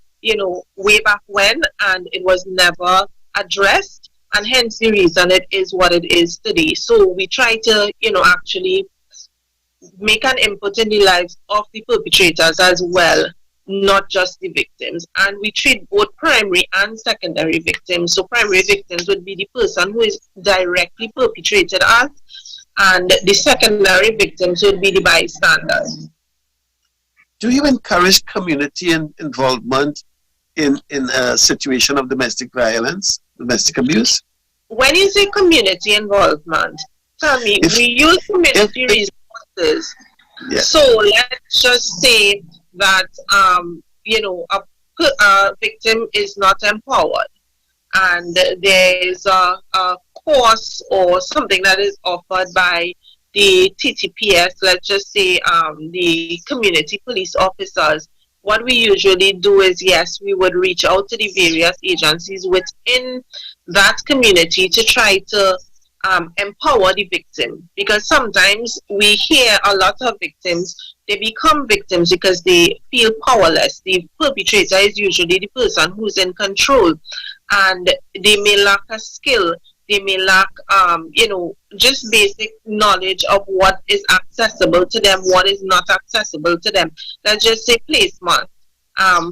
way back when, and it was never addressed. And hence the reason it is what it is today. So we try to, actually make an input in the lives of the perpetrators as well, not just the victims. And we treat both primary and secondary victims. So primary victims would be the person who is directly perpetrated at, and the secondary victims would be the bystanders. Do you encourage community involvement in a situation of domestic violence, domestic abuse? When you say community involvement, tell me, we use community resources. Yes. So let's just say that, a victim is not empowered, and there's a course or something that is offered by the TTPS, let's just say the community police officers. What we usually do is, yes, we would reach out to the various agencies within that community to try to empower the victim. Because sometimes we hear a lot of victims, they become victims because they feel powerless. The perpetrator is usually the person who's in control, and they may lack a skill. They may lack, just basic knowledge of what is accessible to them, what is not accessible to them. Let's just say placement.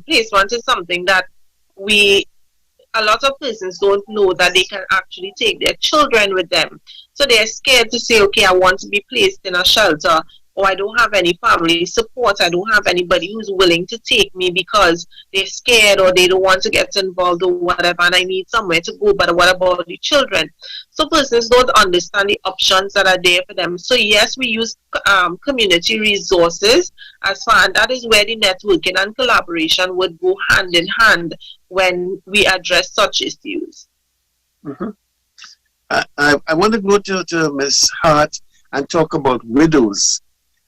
Placement is something that a lot of persons don't know that they can actually take their children with them. So they're scared to say, okay, I want to be placed in a shelter, or I don't have any family support, I don't have anybody who's willing to take me because they're scared or they don't want to get involved or whatever, and I need somewhere to go, but what about the children? So persons don't understand the options that are there for them. So yes, we use community resources as far, and that is where the networking and collaboration would go hand in hand when we address such issues. Mm-hmm. I want to go to Ms. Hart and talk about widows.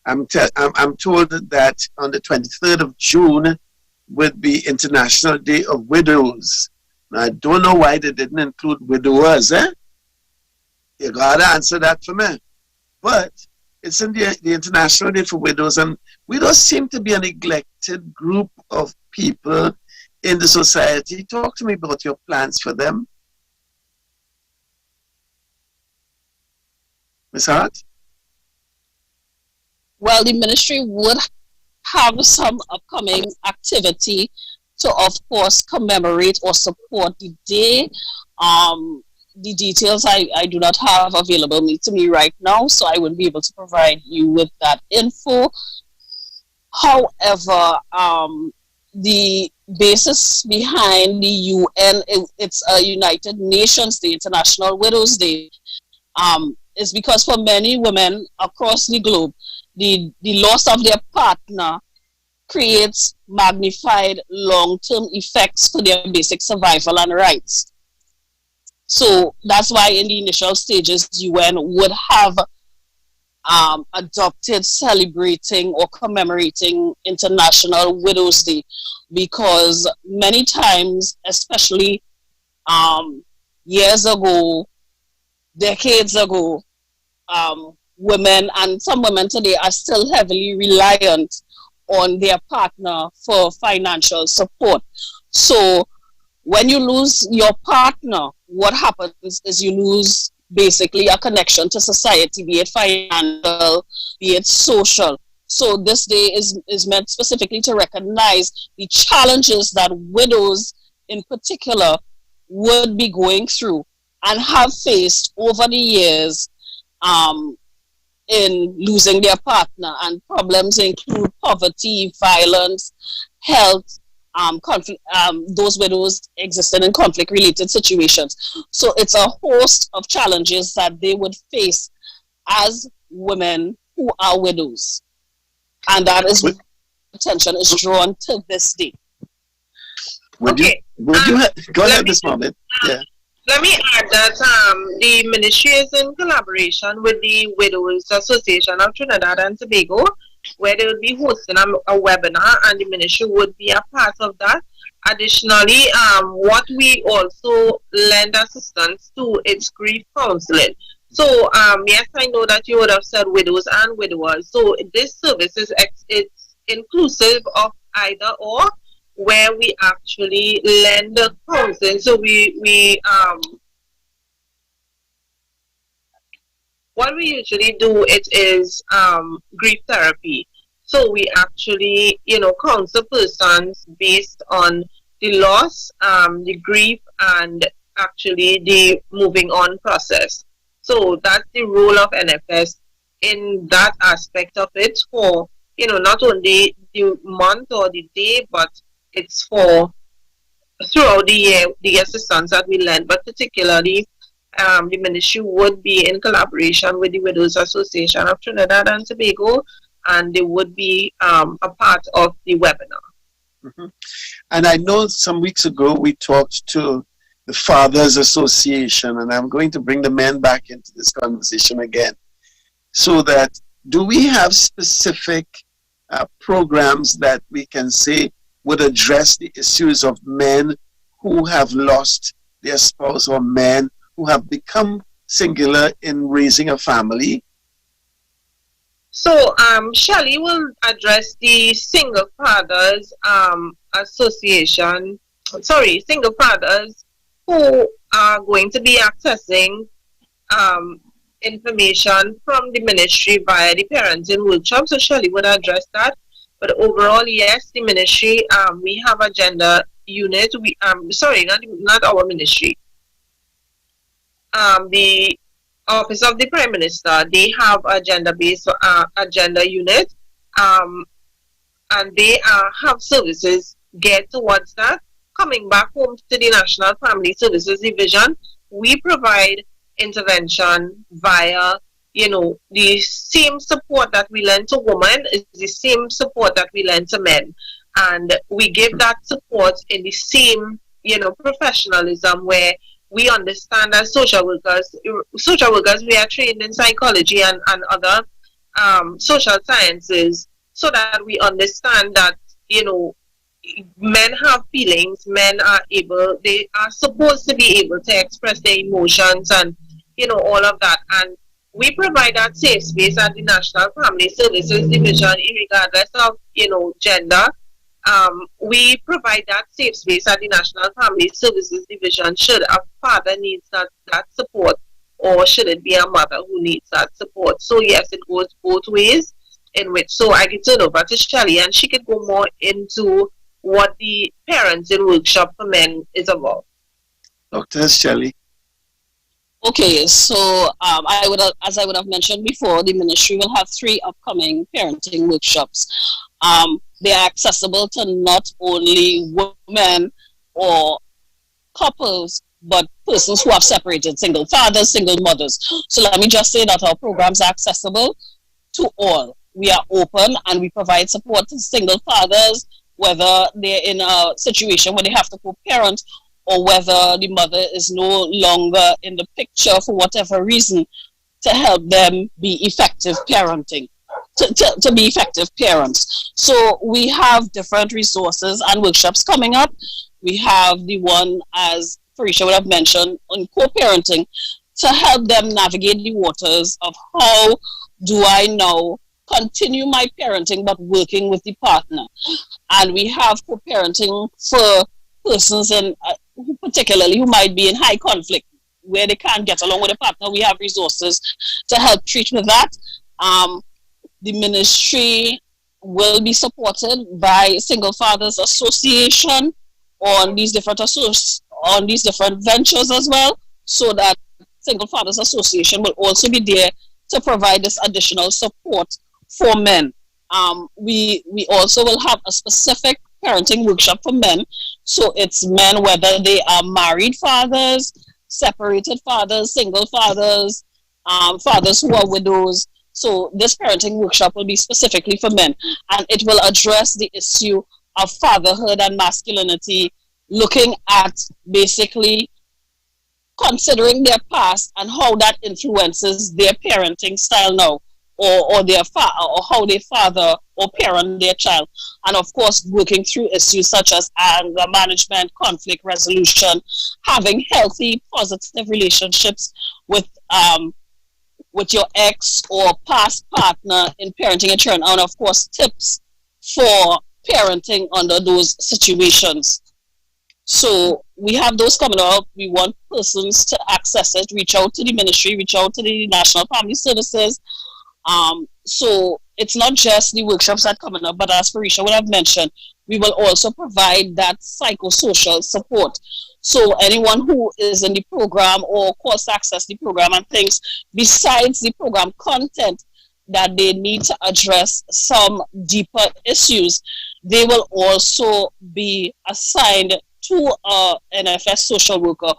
I'm told that on the 23rd of June would be International Day of Widows. Now, I don't know why they didn't include widowers, eh? You gotta answer that for me. But it's in the International Day for Widows, and widows seem to be a neglected group of people in the society. Talk to me about your plans for them. Ms. Hart? Well, the ministry would have some upcoming activity to, of course, commemorate or support the day. The details I do not have available to me right now, so I wouldn't be able to provide you with that info. However, the basis behind the UN, it's a United Nations Day, International Widows Day, is because for many women across the globe, the loss of their partner creates magnified long-term effects for their basic survival and rights. So that's why in the initial stages, UN would have adopted celebrating or commemorating International Widows Day, because many times, especially years ago, decades ago, women, and some women today, are still heavily reliant on their partner for financial support. So when you lose your partner, what happens is you lose basically a connection to society, be it financial, be it social. So this day is meant specifically to recognize the challenges that widows in particular would be going through and have faced over the years, in losing their partner, and problems include poverty, violence, health, conflict, those widows existing in conflict-related situations. So it's a host of challenges that they would face as women who are widows, and that is where attention is drawn to this day. Would you go ahead, Ms. Mohammed? Yeah. Let me add that the ministry is in collaboration with the Widows Association of Trinidad and Tobago, where they will be hosting a webinar, and the ministry would be a part of that. Additionally, what we also lend assistance to is grief counseling. So, yes, I know that you would have said widows and widowers. So, this service is it's inclusive of either or, where we actually lend counseling. So what we usually do is grief therapy. So we actually, counsel persons based on the loss, the grief, and actually the moving on process. So that's the role of NFS in that aspect of it, for not only the month or the day, but it's for throughout the year, the assistance that we lend, but particularly the ministry would be in collaboration with the Widows Association of Trinidad and Tobago, and they would be a part of the webinar. Mm-hmm. And I know some weeks ago we talked to the Fathers Association, and I'm going to bring the men back into this conversation again, so that do we have specific programs that we can say would address the issues of men who have lost their spouse, or men who have become singular in raising a family? So, Shelley will address the Single Fathers Association, single fathers who are going to be accessing information from the ministry via the parenting workshop. So, Shelley would address that. But overall, yes, the ministry, we have a gender unit. Not our ministry. The Office of the Prime Minister, they have a gender-based agenda unit, and they have services geared towards that. Coming back home to the National Family Services Division, we provide intervention via the same support that we lend to women is the same support that we lend to men. And we give that support in the same, professionalism, where we understand as social workers, we are trained in psychology and other social sciences, so that we understand that, men have feelings, they are supposed to be able to express their emotions and, all of that. And we provide that safe space at the National Family Services Division, regardless of, gender. We provide that safe space at the National Family Services Division should a father needs that support, or should it be a mother who needs that support. So yes, it goes both ways, in which, so I can turn over to Shelley, and she could go more into what the parenting workshop for men is about. Dr. Shelley. Okay, so as I would have mentioned before, the ministry will have 3 upcoming parenting workshops. They are accessible to not only women or couples, but persons who have separated, single fathers, single mothers. So let me just say that our programs are accessible to all. We are open, and we provide support to single fathers, whether they're in a situation where they have to co-parent, or whether the mother is no longer in the picture for whatever reason, to help them be effective parenting, to be effective parents. So we have different resources and workshops coming up. We have the one, as Farisha would have mentioned, on co-parenting, to help them navigate the waters of how do I now continue my parenting but working with the partner. And we have co-parenting for persons in particularly who might be in high conflict, where they can't get along with a partner. We have resources to help treat with that. The ministry will be supported by Single Fathers Association on these different ventures as well, so that Single Fathers Association will also be there to provide this additional support for men. We also will have a specific parenting workshop for men. So it's men, whether they are married fathers, separated fathers, single fathers, fathers who are widows. So this parenting workshop will be specifically for men, and it will address the issue of fatherhood and masculinity, looking at basically considering their past and how that influences their parenting style now, or their or how they father or parent their child, and of course working through issues such as anger management, conflict resolution, having healthy, positive relationships with your ex or past partner in parenting and children, and of course tips for parenting under those situations. So we have those coming up. We want persons to access it, reach out to the ministry, reach out to the National Family Services. So it's not just the workshops that are coming up, but as Farisha would have mentioned, we will also provide that psychosocial support. So anyone who is in the program or calls to access the program and things besides the program content that they need to address some deeper issues, they will also be assigned to a NFS social worker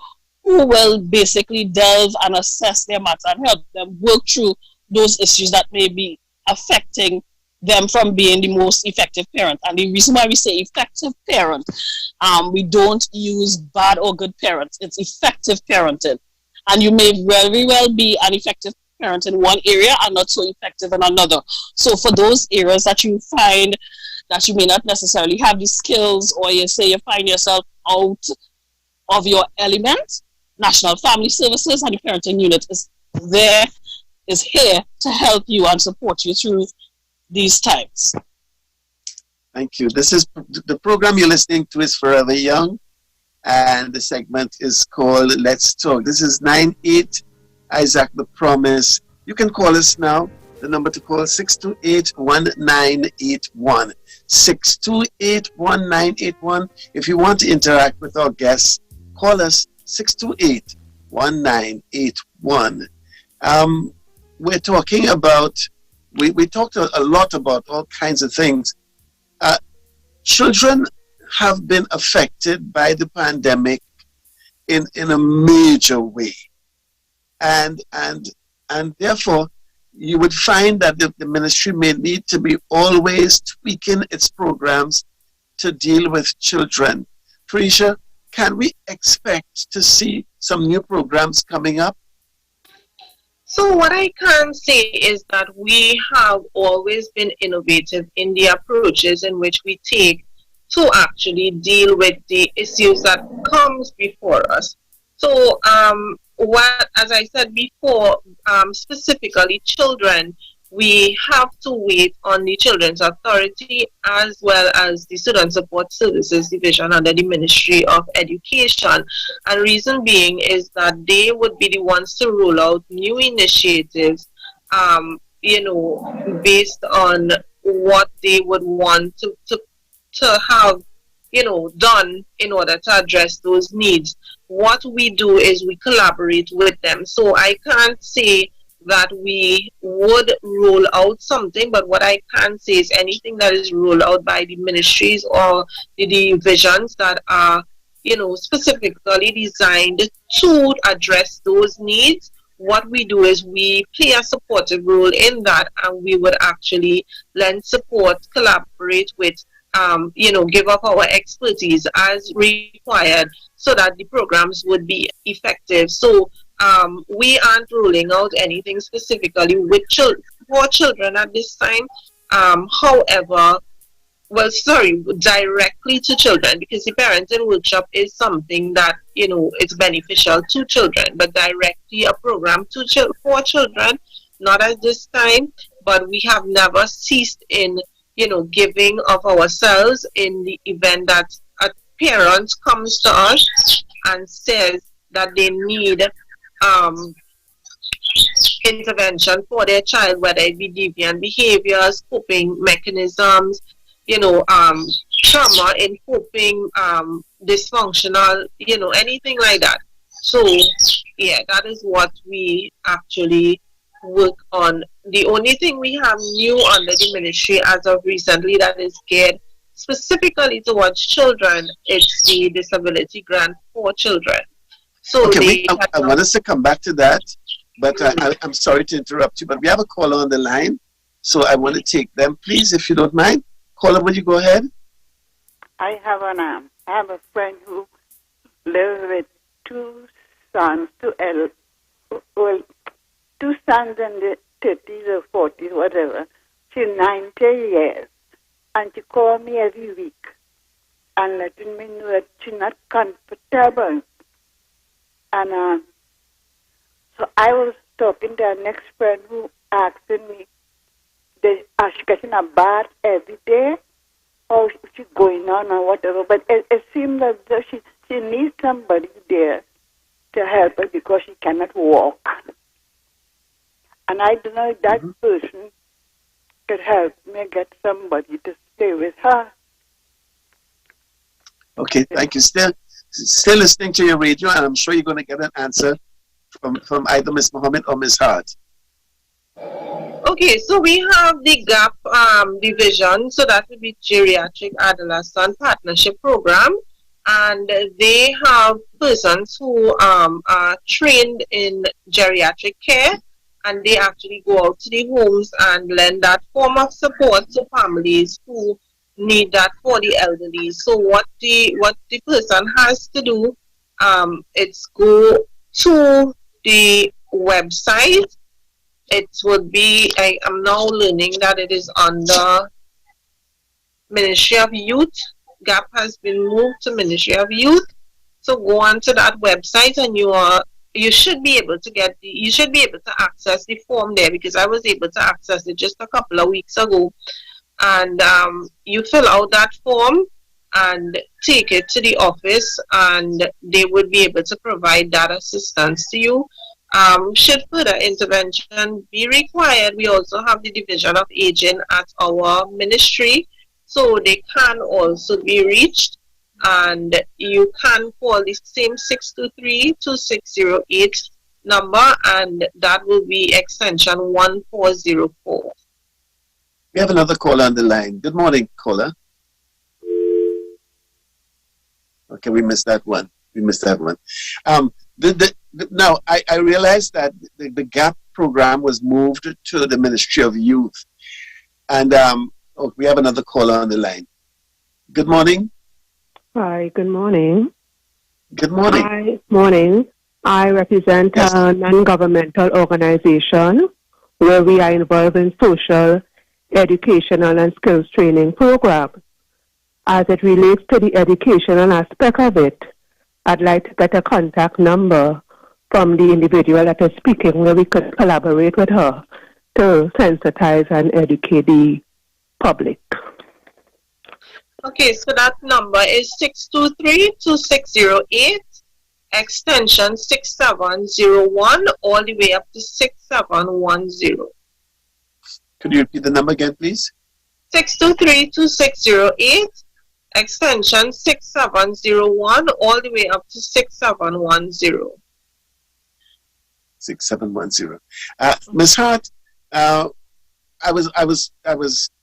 who will basically delve and assess their matter and help them work through those issues that may be affecting them from being the most effective parent. And the reason why we say effective parent, we don't use bad or good parents. It's effective parenting. And you may very well be an effective parent in one area and not so effective in another. So for those areas that you find that you may not necessarily have the skills, or you say you find yourself out of your element, National Family Services and the parenting unit is here to help you and support you through these times. Thank you. This is the program you're listening to is Forever Young, and the segment is called Let's Talk. This is 98 Isaac the Promise. You can call us now. The number to call 628-1981. 628-1981. If you want to interact with our guests, call us 628-1981. We're talking about, we talked a lot about all kinds of things. Children have been affected by the pandemic in a major way. And therefore, you would find that the ministry may need to be always tweaking its programs to deal with children. Farisha, can we expect to see some new programs coming up? So what I can say is that we have always been innovative in the approaches in which we take to actually deal with the issues that comes before us. So as I said before, specifically children, we have to wait on the Children's Authority as well as the Student Support Services Division under the Ministry of Education. And reason being is that they would be the ones to roll out new initiatives, based on what they would want to have, done in order to address those needs. What we do is we collaborate with them. So I can't say that we would roll out something, but what I can say is anything that is rolled out by the ministries or the divisions that are, specifically designed to address those needs, what we do is we play a supportive role in that, and we would actually lend support, collaborate with, give up our expertise as required so that the programs would be effective. So we aren't ruling out anything specifically with for children at this time. Directly to children, because the parenting workshop is something that, it's beneficial to children, but directly a program for children, not at this time. But we have never ceased in, giving of ourselves in the event that a parent comes to us and says that they need intervention for their child, whether it be deviant behaviors, coping mechanisms, trauma in coping, dysfunctional, anything like that. So, yeah, that is what we actually work on. The only thing we have new under the ministry as of recently that is geared specifically towards children, it's the disability grant for children. So okay, I want us to come back to that, but I'm sorry to interrupt you, but we have a caller on the line, so I want to take them, please, if you don't mind. Caller, will you go ahead? I have a friend who lives with two sons in the 30s or 40s, whatever. She's 90 years, and she calls me every week and letting me know that she's not comfortable. And so I was talking to her next friend who asked me, is she getting a bath every day, or is she going on or whatever? But it seems that she needs somebody there to help her because she cannot walk. And I don't know if that person could help me get somebody to stay with her. Okay, thank you. Still listening to your radio, and I'm sure you're going to get an answer from either Ms. Mohammed or Ms. Hart. Okay, so we have the GAP division, so that would be Geriatric Adolescent Partnership Program, and they have persons who are trained in geriatric care, and they actually go out to the homes and lend that form of support to families who need that for the elderly. So what the person has to do, it's go to the website. It would be, I am now learning that it is under Ministry of Youth. GAP has been moved to Ministry of Youth. So go onto that website, and you should be able to access the form there, because I was able to access it just a couple of weeks ago. And you fill out that form and take it to the office, and they would be able to provide that assistance to you. Should further intervention be required, we also have the Division of Aging at our ministry, so they can also be reached, and you can call the same 623-2608 number, and that will be extension 1404. We have another caller on the line. Good morning, caller. Okay, we missed that one. Now, I realized that the GAP program was moved to the Ministry of Youth. And we have another caller on the line. Good morning. Hi, good morning. Good morning. Hi, morning. I represent a non-governmental organization where we are involved in social, educational, and skills training programs. As it relates to the educational aspect of it, I'd like to get a contact number from the individual that is speaking, where we could collaborate with her to sensitize and educate the public. Okay, so that number is 623-2608, extension 6701, all the way up to 6710. Could you repeat the number again, please? 623-2608, extension 6701, all the way up to 6710. 6710. Ms. Hart, I was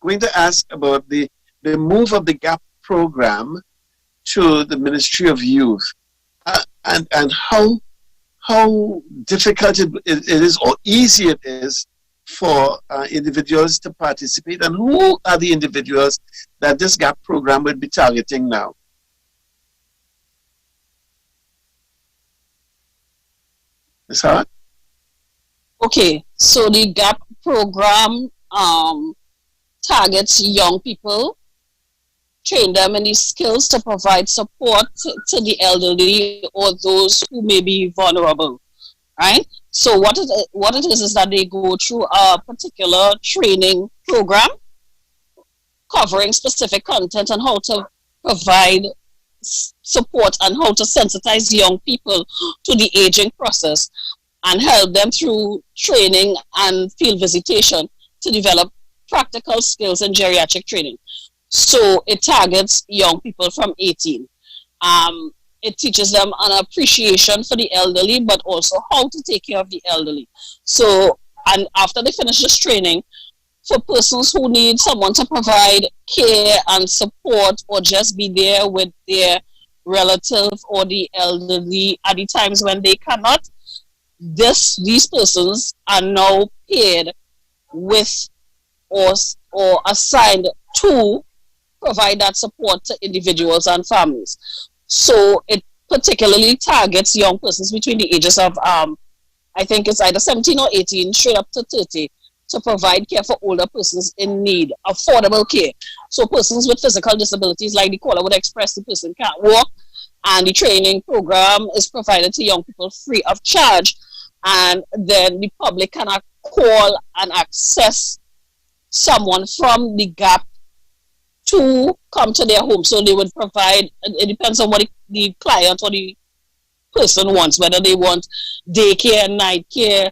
going to ask about the move of the GAP program to the Ministry of Youth, and how difficult it is, or easy it is for individuals to participate, and who are the individuals that this GAP program would be targeting now? Ms. Hart? Okay, so the GAP program targets young people, train them in the skills to provide support to the elderly or those who may be vulnerable, right? So what it is that they go through a particular training program covering specific content on how to provide support and how to sensitize young people to the aging process, and help them through training and field visitation to develop practical skills in geriatric training. So it targets young people from 18. It teaches them an appreciation for the elderly, but also how to take care of the elderly. So and after they finish this training, for persons who need someone to provide care and support or just be there with their relative or the elderly at the times when they cannot, these persons are now paid with or assigned to provide that support to individuals and families. So it particularly targets young persons between the ages of, I think it's either 17 or 18, straight up to 30, to provide care for older persons in need, affordable care. So persons with physical disabilities, like the caller would express, the person can't walk, and the training program is provided to young people free of charge. And then the public can call and access someone from the gap to come to their home. So they would provide, it depends on what the client or the person wants, whether they want daycare, night care,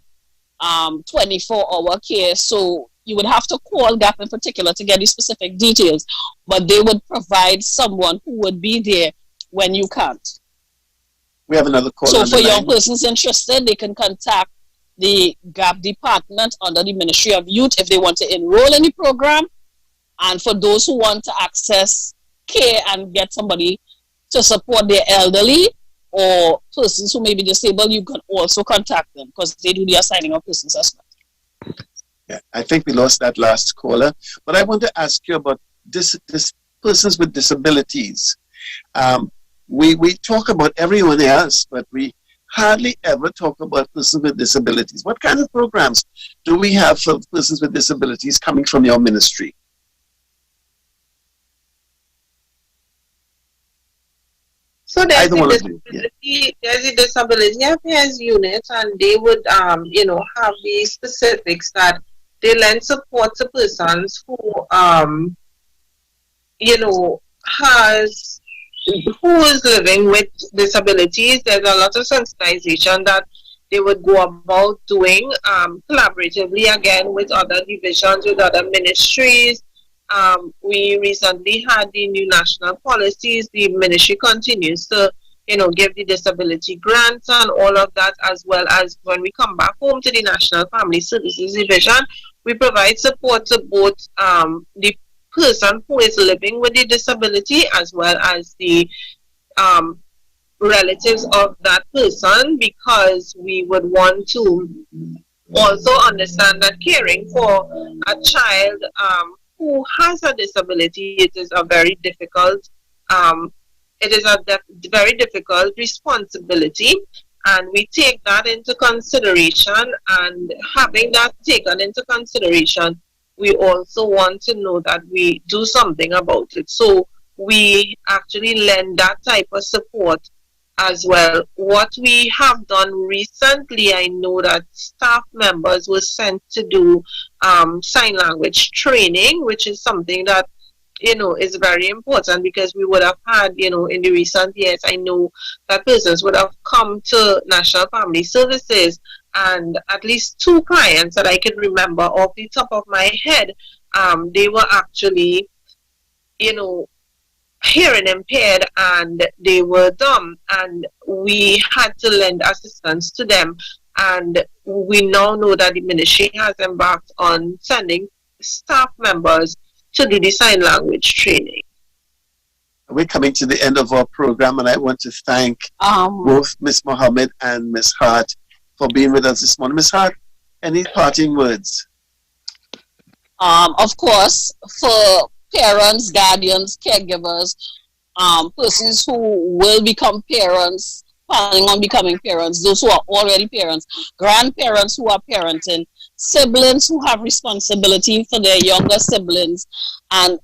24-hour care. So you would have to call GAP in particular to get the specific details, but they would provide someone who would be there when you can't. We have another call. So for young persons interested, they can contact the GAP department under the Ministry of Youth if they want to enroll in the program. And for those who want to access care and get somebody to support their elderly or persons who may be disabled, you can also contact them because they do the assigning of persons as well. Yeah, I think we lost that last caller, but I want to ask you about this persons with disabilities. We talk about everyone else, but we hardly ever talk about persons with disabilities. What kind of programs do we have for persons with disabilities coming from your ministry? So there's a disability affairs unit, and they would, have the specifics that they lend support to persons who, who is living with disabilities. There's a lot of sensitization that they would go about doing collaboratively, again, with other divisions, with other ministries. We recently had the new national policies. The ministry continues to, give the disability grants and all of that, as well as when we come back home to the National Family Services Division, we provide support to both the person who is living with the disability as well as the relatives of that person, because we would want to also understand that caring for a child who has a disability, it is a very difficult very difficult responsibility, and we take that into consideration. And having that taken into consideration, we also want to know that we do something about it. So we actually lend that type of support as well. What we have done recently, I know that staff members were sent to do sign language training, which is something that, is very important, because we would have had, in the recent years, I know that persons would have come to National Family Services, and at least 2 clients that I can remember off the top of my head, they were actually, hearing impaired, and they were dumb, and we had to lend assistance to them. And we now know that the ministry has embarked on sending staff members to do the sign language training. We're coming to the end of our program, and I want to thank both Miss Mohammed and Miss Hart for being with us this morning. Miss Hart, any parting words? Of course, for parents, guardians, caregivers, persons who will become parents, planning on becoming parents, those who are already parents, grandparents who are parenting, siblings who have responsibility for their younger siblings and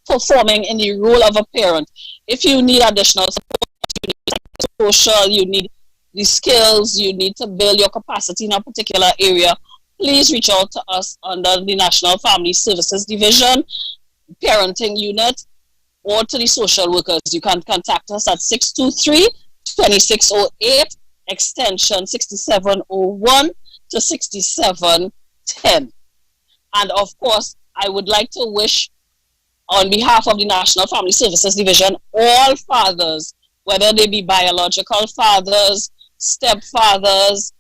performing in the role of a parent. If you need additional support, you need social, you need the skills, you need to build your capacity in a particular area, please reach out to us under the National Family Services Division, Parenting Unit, or to the social workers. You can contact us at 623-2608, extension 6701 to 6710. And of course, I would like to wish, on behalf of the National Family Services Division, all fathers, whether they be biological fathers, stepfathers,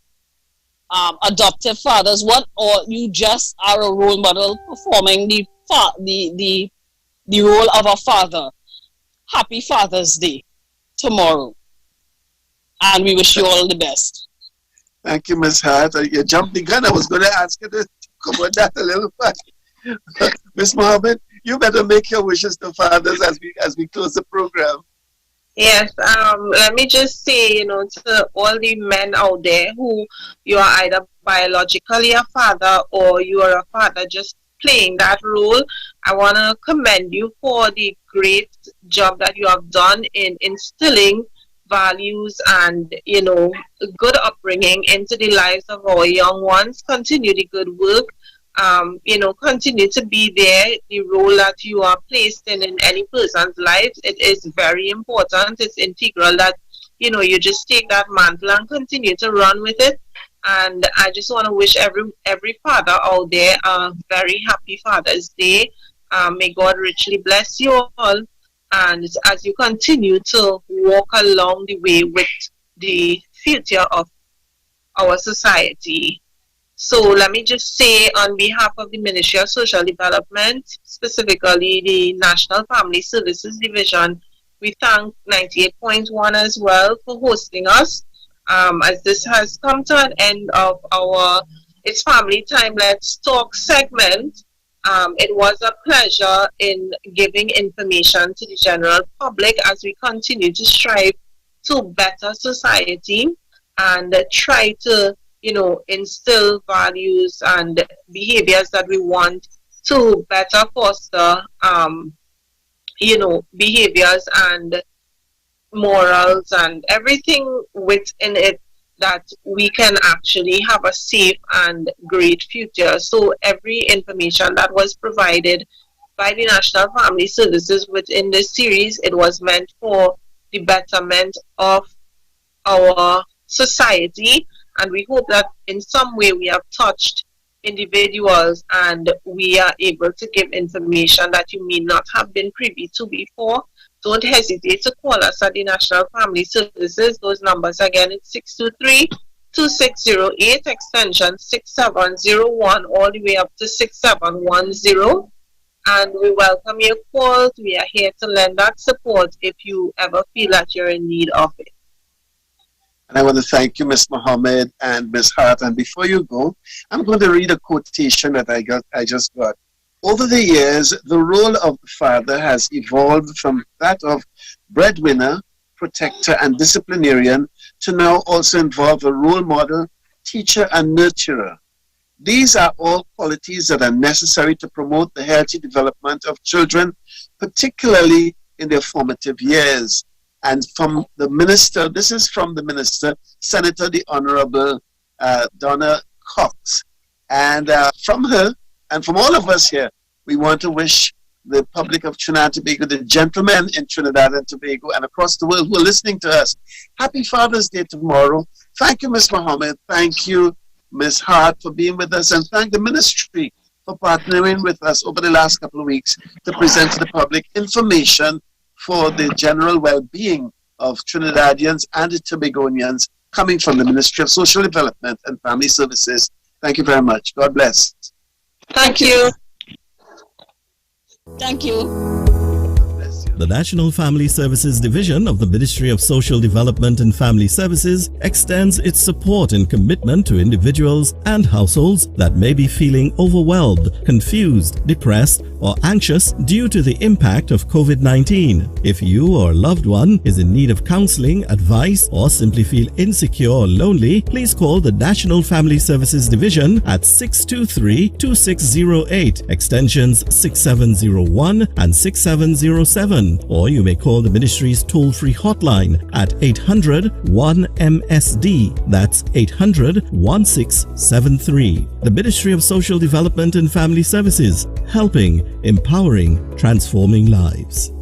adoptive fathers, or you just are a role model performing the role of a father. Happy Father's Day tomorrow, and we wish you all the best. Thank you, Ms. Hart. You jumped the gun. I was going to ask you to come on that a little bit. Ms. Mohammed, you better make your wishes to fathers as we close the program. Yes, let me just say, to all the men out there who you are either biologically a father or you are a father just playing that role, I want to commend you for the great job that you have done in instilling values and, good upbringing into the lives of our young ones. Continue the good work. Continue to be there. The role that you are placed in any person's life, it is very important. It's integral that, you just take that mantle and continue to run with it. And I just want to wish every father out there a very happy Father's Day. May God richly bless you all. And as you continue to walk along the way with the future of our society. So let me just say on behalf of the Ministry of Social Development, specifically the National Family Services Division, we thank 98.1 as well for hosting us. As this has come to an end of our It's Family Time, Let's Talk segment. It was a pleasure in giving information to the general public as we continue to strive to better society and try to, instill values and behaviors that we want to better foster, behaviors and morals and everything within it that we can actually have a safe and great future. So every information that was provided by the National Family Services within this series, it was meant for the betterment of our society. And we hope that in some way we have touched individuals and we are able to give information that you may not have been privy to before. Don't hesitate to call us at the National Family Services. Those numbers again, it's 623-2608, extension 6701, all the way up to 6710. And we welcome your calls. We are here to lend that support if you ever feel that you're in need of it. And I want to thank you, Ms. Mohammed and Ms. Hart. And before you go, I'm going to read a quotation that I just got. Over the years, the role of the father has evolved from that of breadwinner, protector, and disciplinarian to now also involve a role model, teacher, and nurturer. These are all qualities that are necessary to promote the healthy development of children, particularly in their formative years. And from the minister, this is from the minister, Senator the Honorable Donna Cox. And from her, and from all of us here, we want to wish the public of Trinidad and Tobago, the gentlemen in Trinidad and Tobago and across the world who are listening to us, happy Father's Day tomorrow. Thank you, Ms. Mohammed. Thank you, Ms. Hart, for being with us. And thank the ministry for partnering with us over the last couple of weeks to present to the public information for the general well-being of Trinidadians and the Tobagonians coming from the Ministry of Social Development and Family Services. Thank you very much. God bless. Thank you. Thank you. The National Family Services Division of the Ministry of Social Development and Family Services extends its support and commitment to individuals and households that may be feeling overwhelmed, confused, depressed, or anxious due to the impact of COVID-19. If you or a loved one is in need of counseling, advice, or simply feel insecure or lonely, please call the National Family Services Division at 623-2608, extensions 6701 and 6707. Or you may call the ministry's toll-free hotline at 800-1MSD. That's 800-1673. The Ministry of Social Development and Family Services, helping, empowering, transforming lives.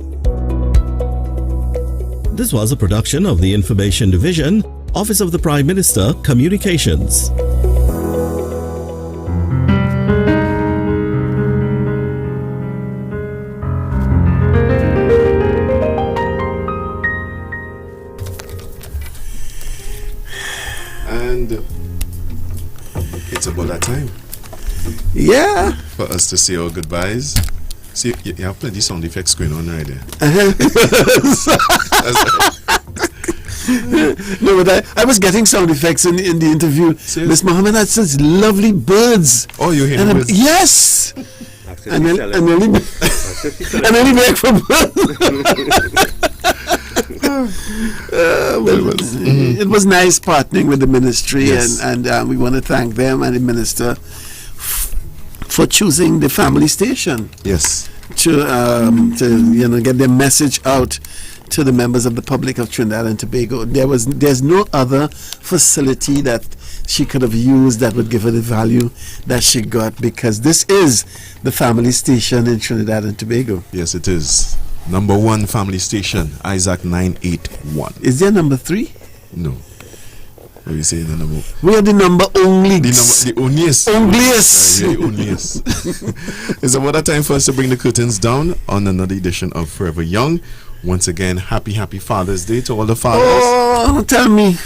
This was a production of the Information Division, Office of the Prime Minister, Communications. It's about that time. Yeah. For us to say our goodbyes. See, you have plenty sound effects going on right there. No, but I was getting sound effects in the interview. Miss Mohammed had such lovely birds. Oh, you hear birds? Yes. And only back from it was nice partnering with the ministry, yes. and we want to thank them and the minister for choosing the family station. Yes. To get their message out to the members of the public of Trinidad and Tobago. There's no other facility that she could have used that would give her the value that she got, because this is the family station in Trinidad and Tobago. Yes, it is. Number 1 family station, Isaac 981. Is there number 3? No. What you say the number? We are the number only. The onlyest. Onlyest. The onlyest. It's about that time for us to bring the curtains down on another edition of Forever Young. Once again, happy Father's Day to all the fathers. Oh, tell me.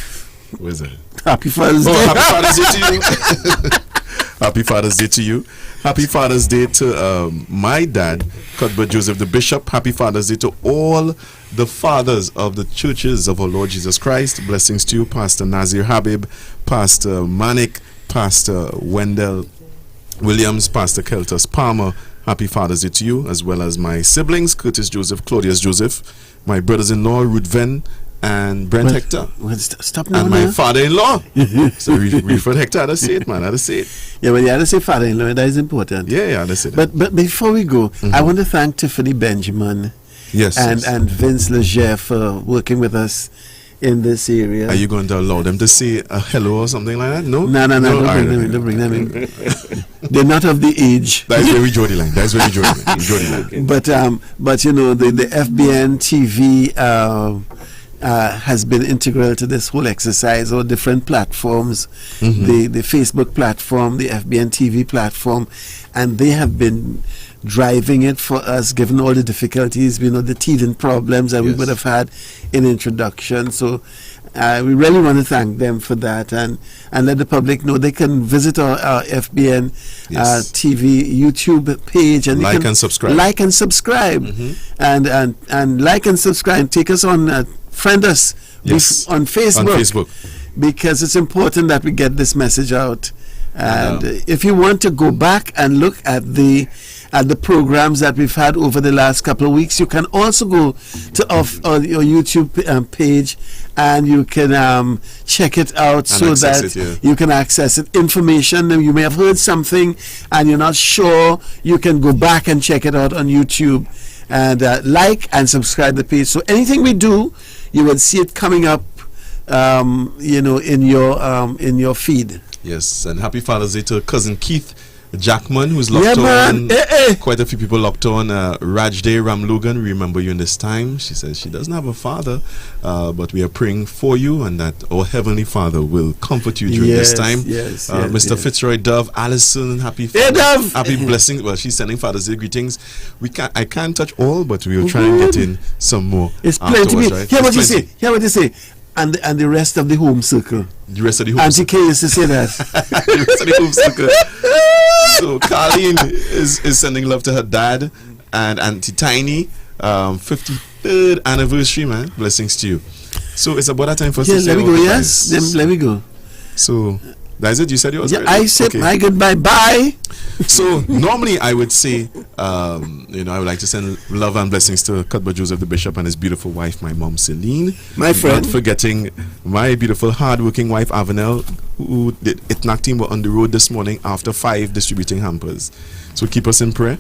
What is it? Happy Father's Day. Happy Father's Day to you. Happy Father's Day to you. Happy Father's Day to my dad, Cuthbert Joseph the Bishop. Happy Father's Day to all the fathers of the churches of our Lord Jesus Christ. Blessings to you, Pastor Nazir Habib, Pastor Manik, Pastor Wendell Williams, Pastor Keltus Palmer. Happy Father's Day to you, as well as my siblings, Curtis Joseph, Claudius Joseph, my brothers-in-law, Ruthven and Brent Hector. Stop now. And my father-in-law. So Wilfred Hector, I had to say it, man. I had to say it. Yeah, but you had to say father-in-law. That is important. Yeah, I had to say that. But before we go, I want to thank Tiffany Benjamin. Yes. And Vince Leger for working with us in this area. Are you going to allow them to say a hello or something like that? No? No. Don't bring them in. They're not of the age. That's where we draw the line. But the FBN TV has been integral to this whole exercise, or different platforms, the Facebook platform, the FBN TV platform, and they have been driving it for us, given all the difficulties, the teething problems that we would have had in introduction. So we really want to thank them for that, and let the public know they can visit our FBN TV YouTube page, and like and subscribe. Like and subscribe, and like and subscribe. Take us on, friend us on Facebook, because it's important that we get this message out. And if you want to go back and look at the programs that we've had over the last couple of weeks, you can also go to your YouTube page, and you can check it out, so that you can access it. Information, you may have heard something and you're not sure, you can go back and check it out on YouTube, and like and subscribe the page. So anything we do, you will see it coming up in your feed. Yes, and happy Father's Day to cousin Keith Jackman, who's locked on. Quite a few people locked on. Rajday Ramlugan, remember you in this time. She says she doesn't have a father, but we are praying for you, and that our Heavenly Father will comfort you during this time. Mr. Fitzroy Dove, Allison, happy blessings. Well, she's sending Father's Day greetings. I can't touch all, but we will try and get in some more. It's plenty. Right? Hear what you say. And the rest of the home circle. The rest of the home Auntie circle. K used to say that. The rest of the home circle. So Carlene is sending love to her dad, and Auntie Tiny, 53rd anniversary, man. Blessings to you. So it's about that time for us to say let me go. Yes, let me go. So that's it. You said yours. Yeah, I said my goodbye. Bye. So normally I would say, I would like to send love and blessings to Cuthbert Joseph the Bishop and his beautiful wife, my mom Celine. My friend. Not forgetting my beautiful hardworking wife Avenel, who did ITNAC team were on the road this morning after 5 distributing hampers. So keep us in prayer.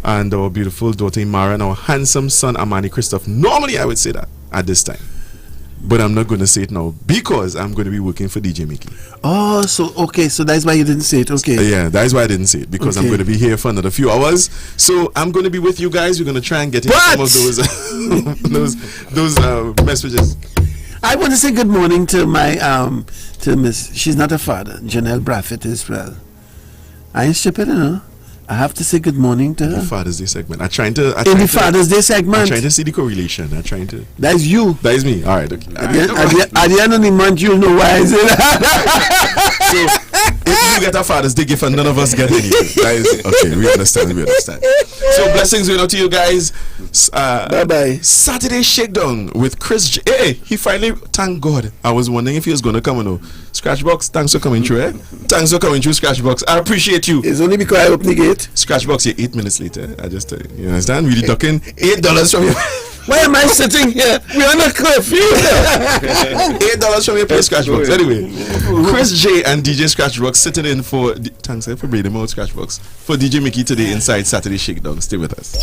And our beautiful daughter Mara and our handsome son Amani Christoph. Normally I would say that at this time, but I'm not going to say it now because I'm going to be working for DJ Mickey. Oh, so that's why you didn't say it. Okay. Yeah, that is why I didn't say it, because I'm going to be here for another few hours. So I'm going to be with you guys. We're going to try and get in some of those messages. I want to say good morning to my to Miss. She's not a father, Janelle Braffett Israel. I ain't stupid, I have to say good morning to her. The Father's Day segment. Father's Day segment. I'm trying to see the correlation. That's you. That is me. All right. Okay. At the end of the month, you'll know why I say that. If you get a Father's Day gift and none of us get any, that is okay. We understand. So blessings to you guys. Bye bye. Saturday Shakedown with Chris J. Hey, he finally, thank God. I was wondering if he was going to come or no. Scratchbox, thanks for coming through. Thanks for coming through, Scratchbox. I appreciate you. It's only because I opened the gate. Scratchbox, you're 8 minutes later. I just tell you. You understand? Really ducking $8 from you. Why am I sitting here? We're on a curfew. $8 from your place, Scratchbox. Anyway, Chris J and DJ Scratchbox sitting in for thanks for bringing them out, Scratchbox, for DJ Mickey today inside Saturday Shakedown. Stay with us.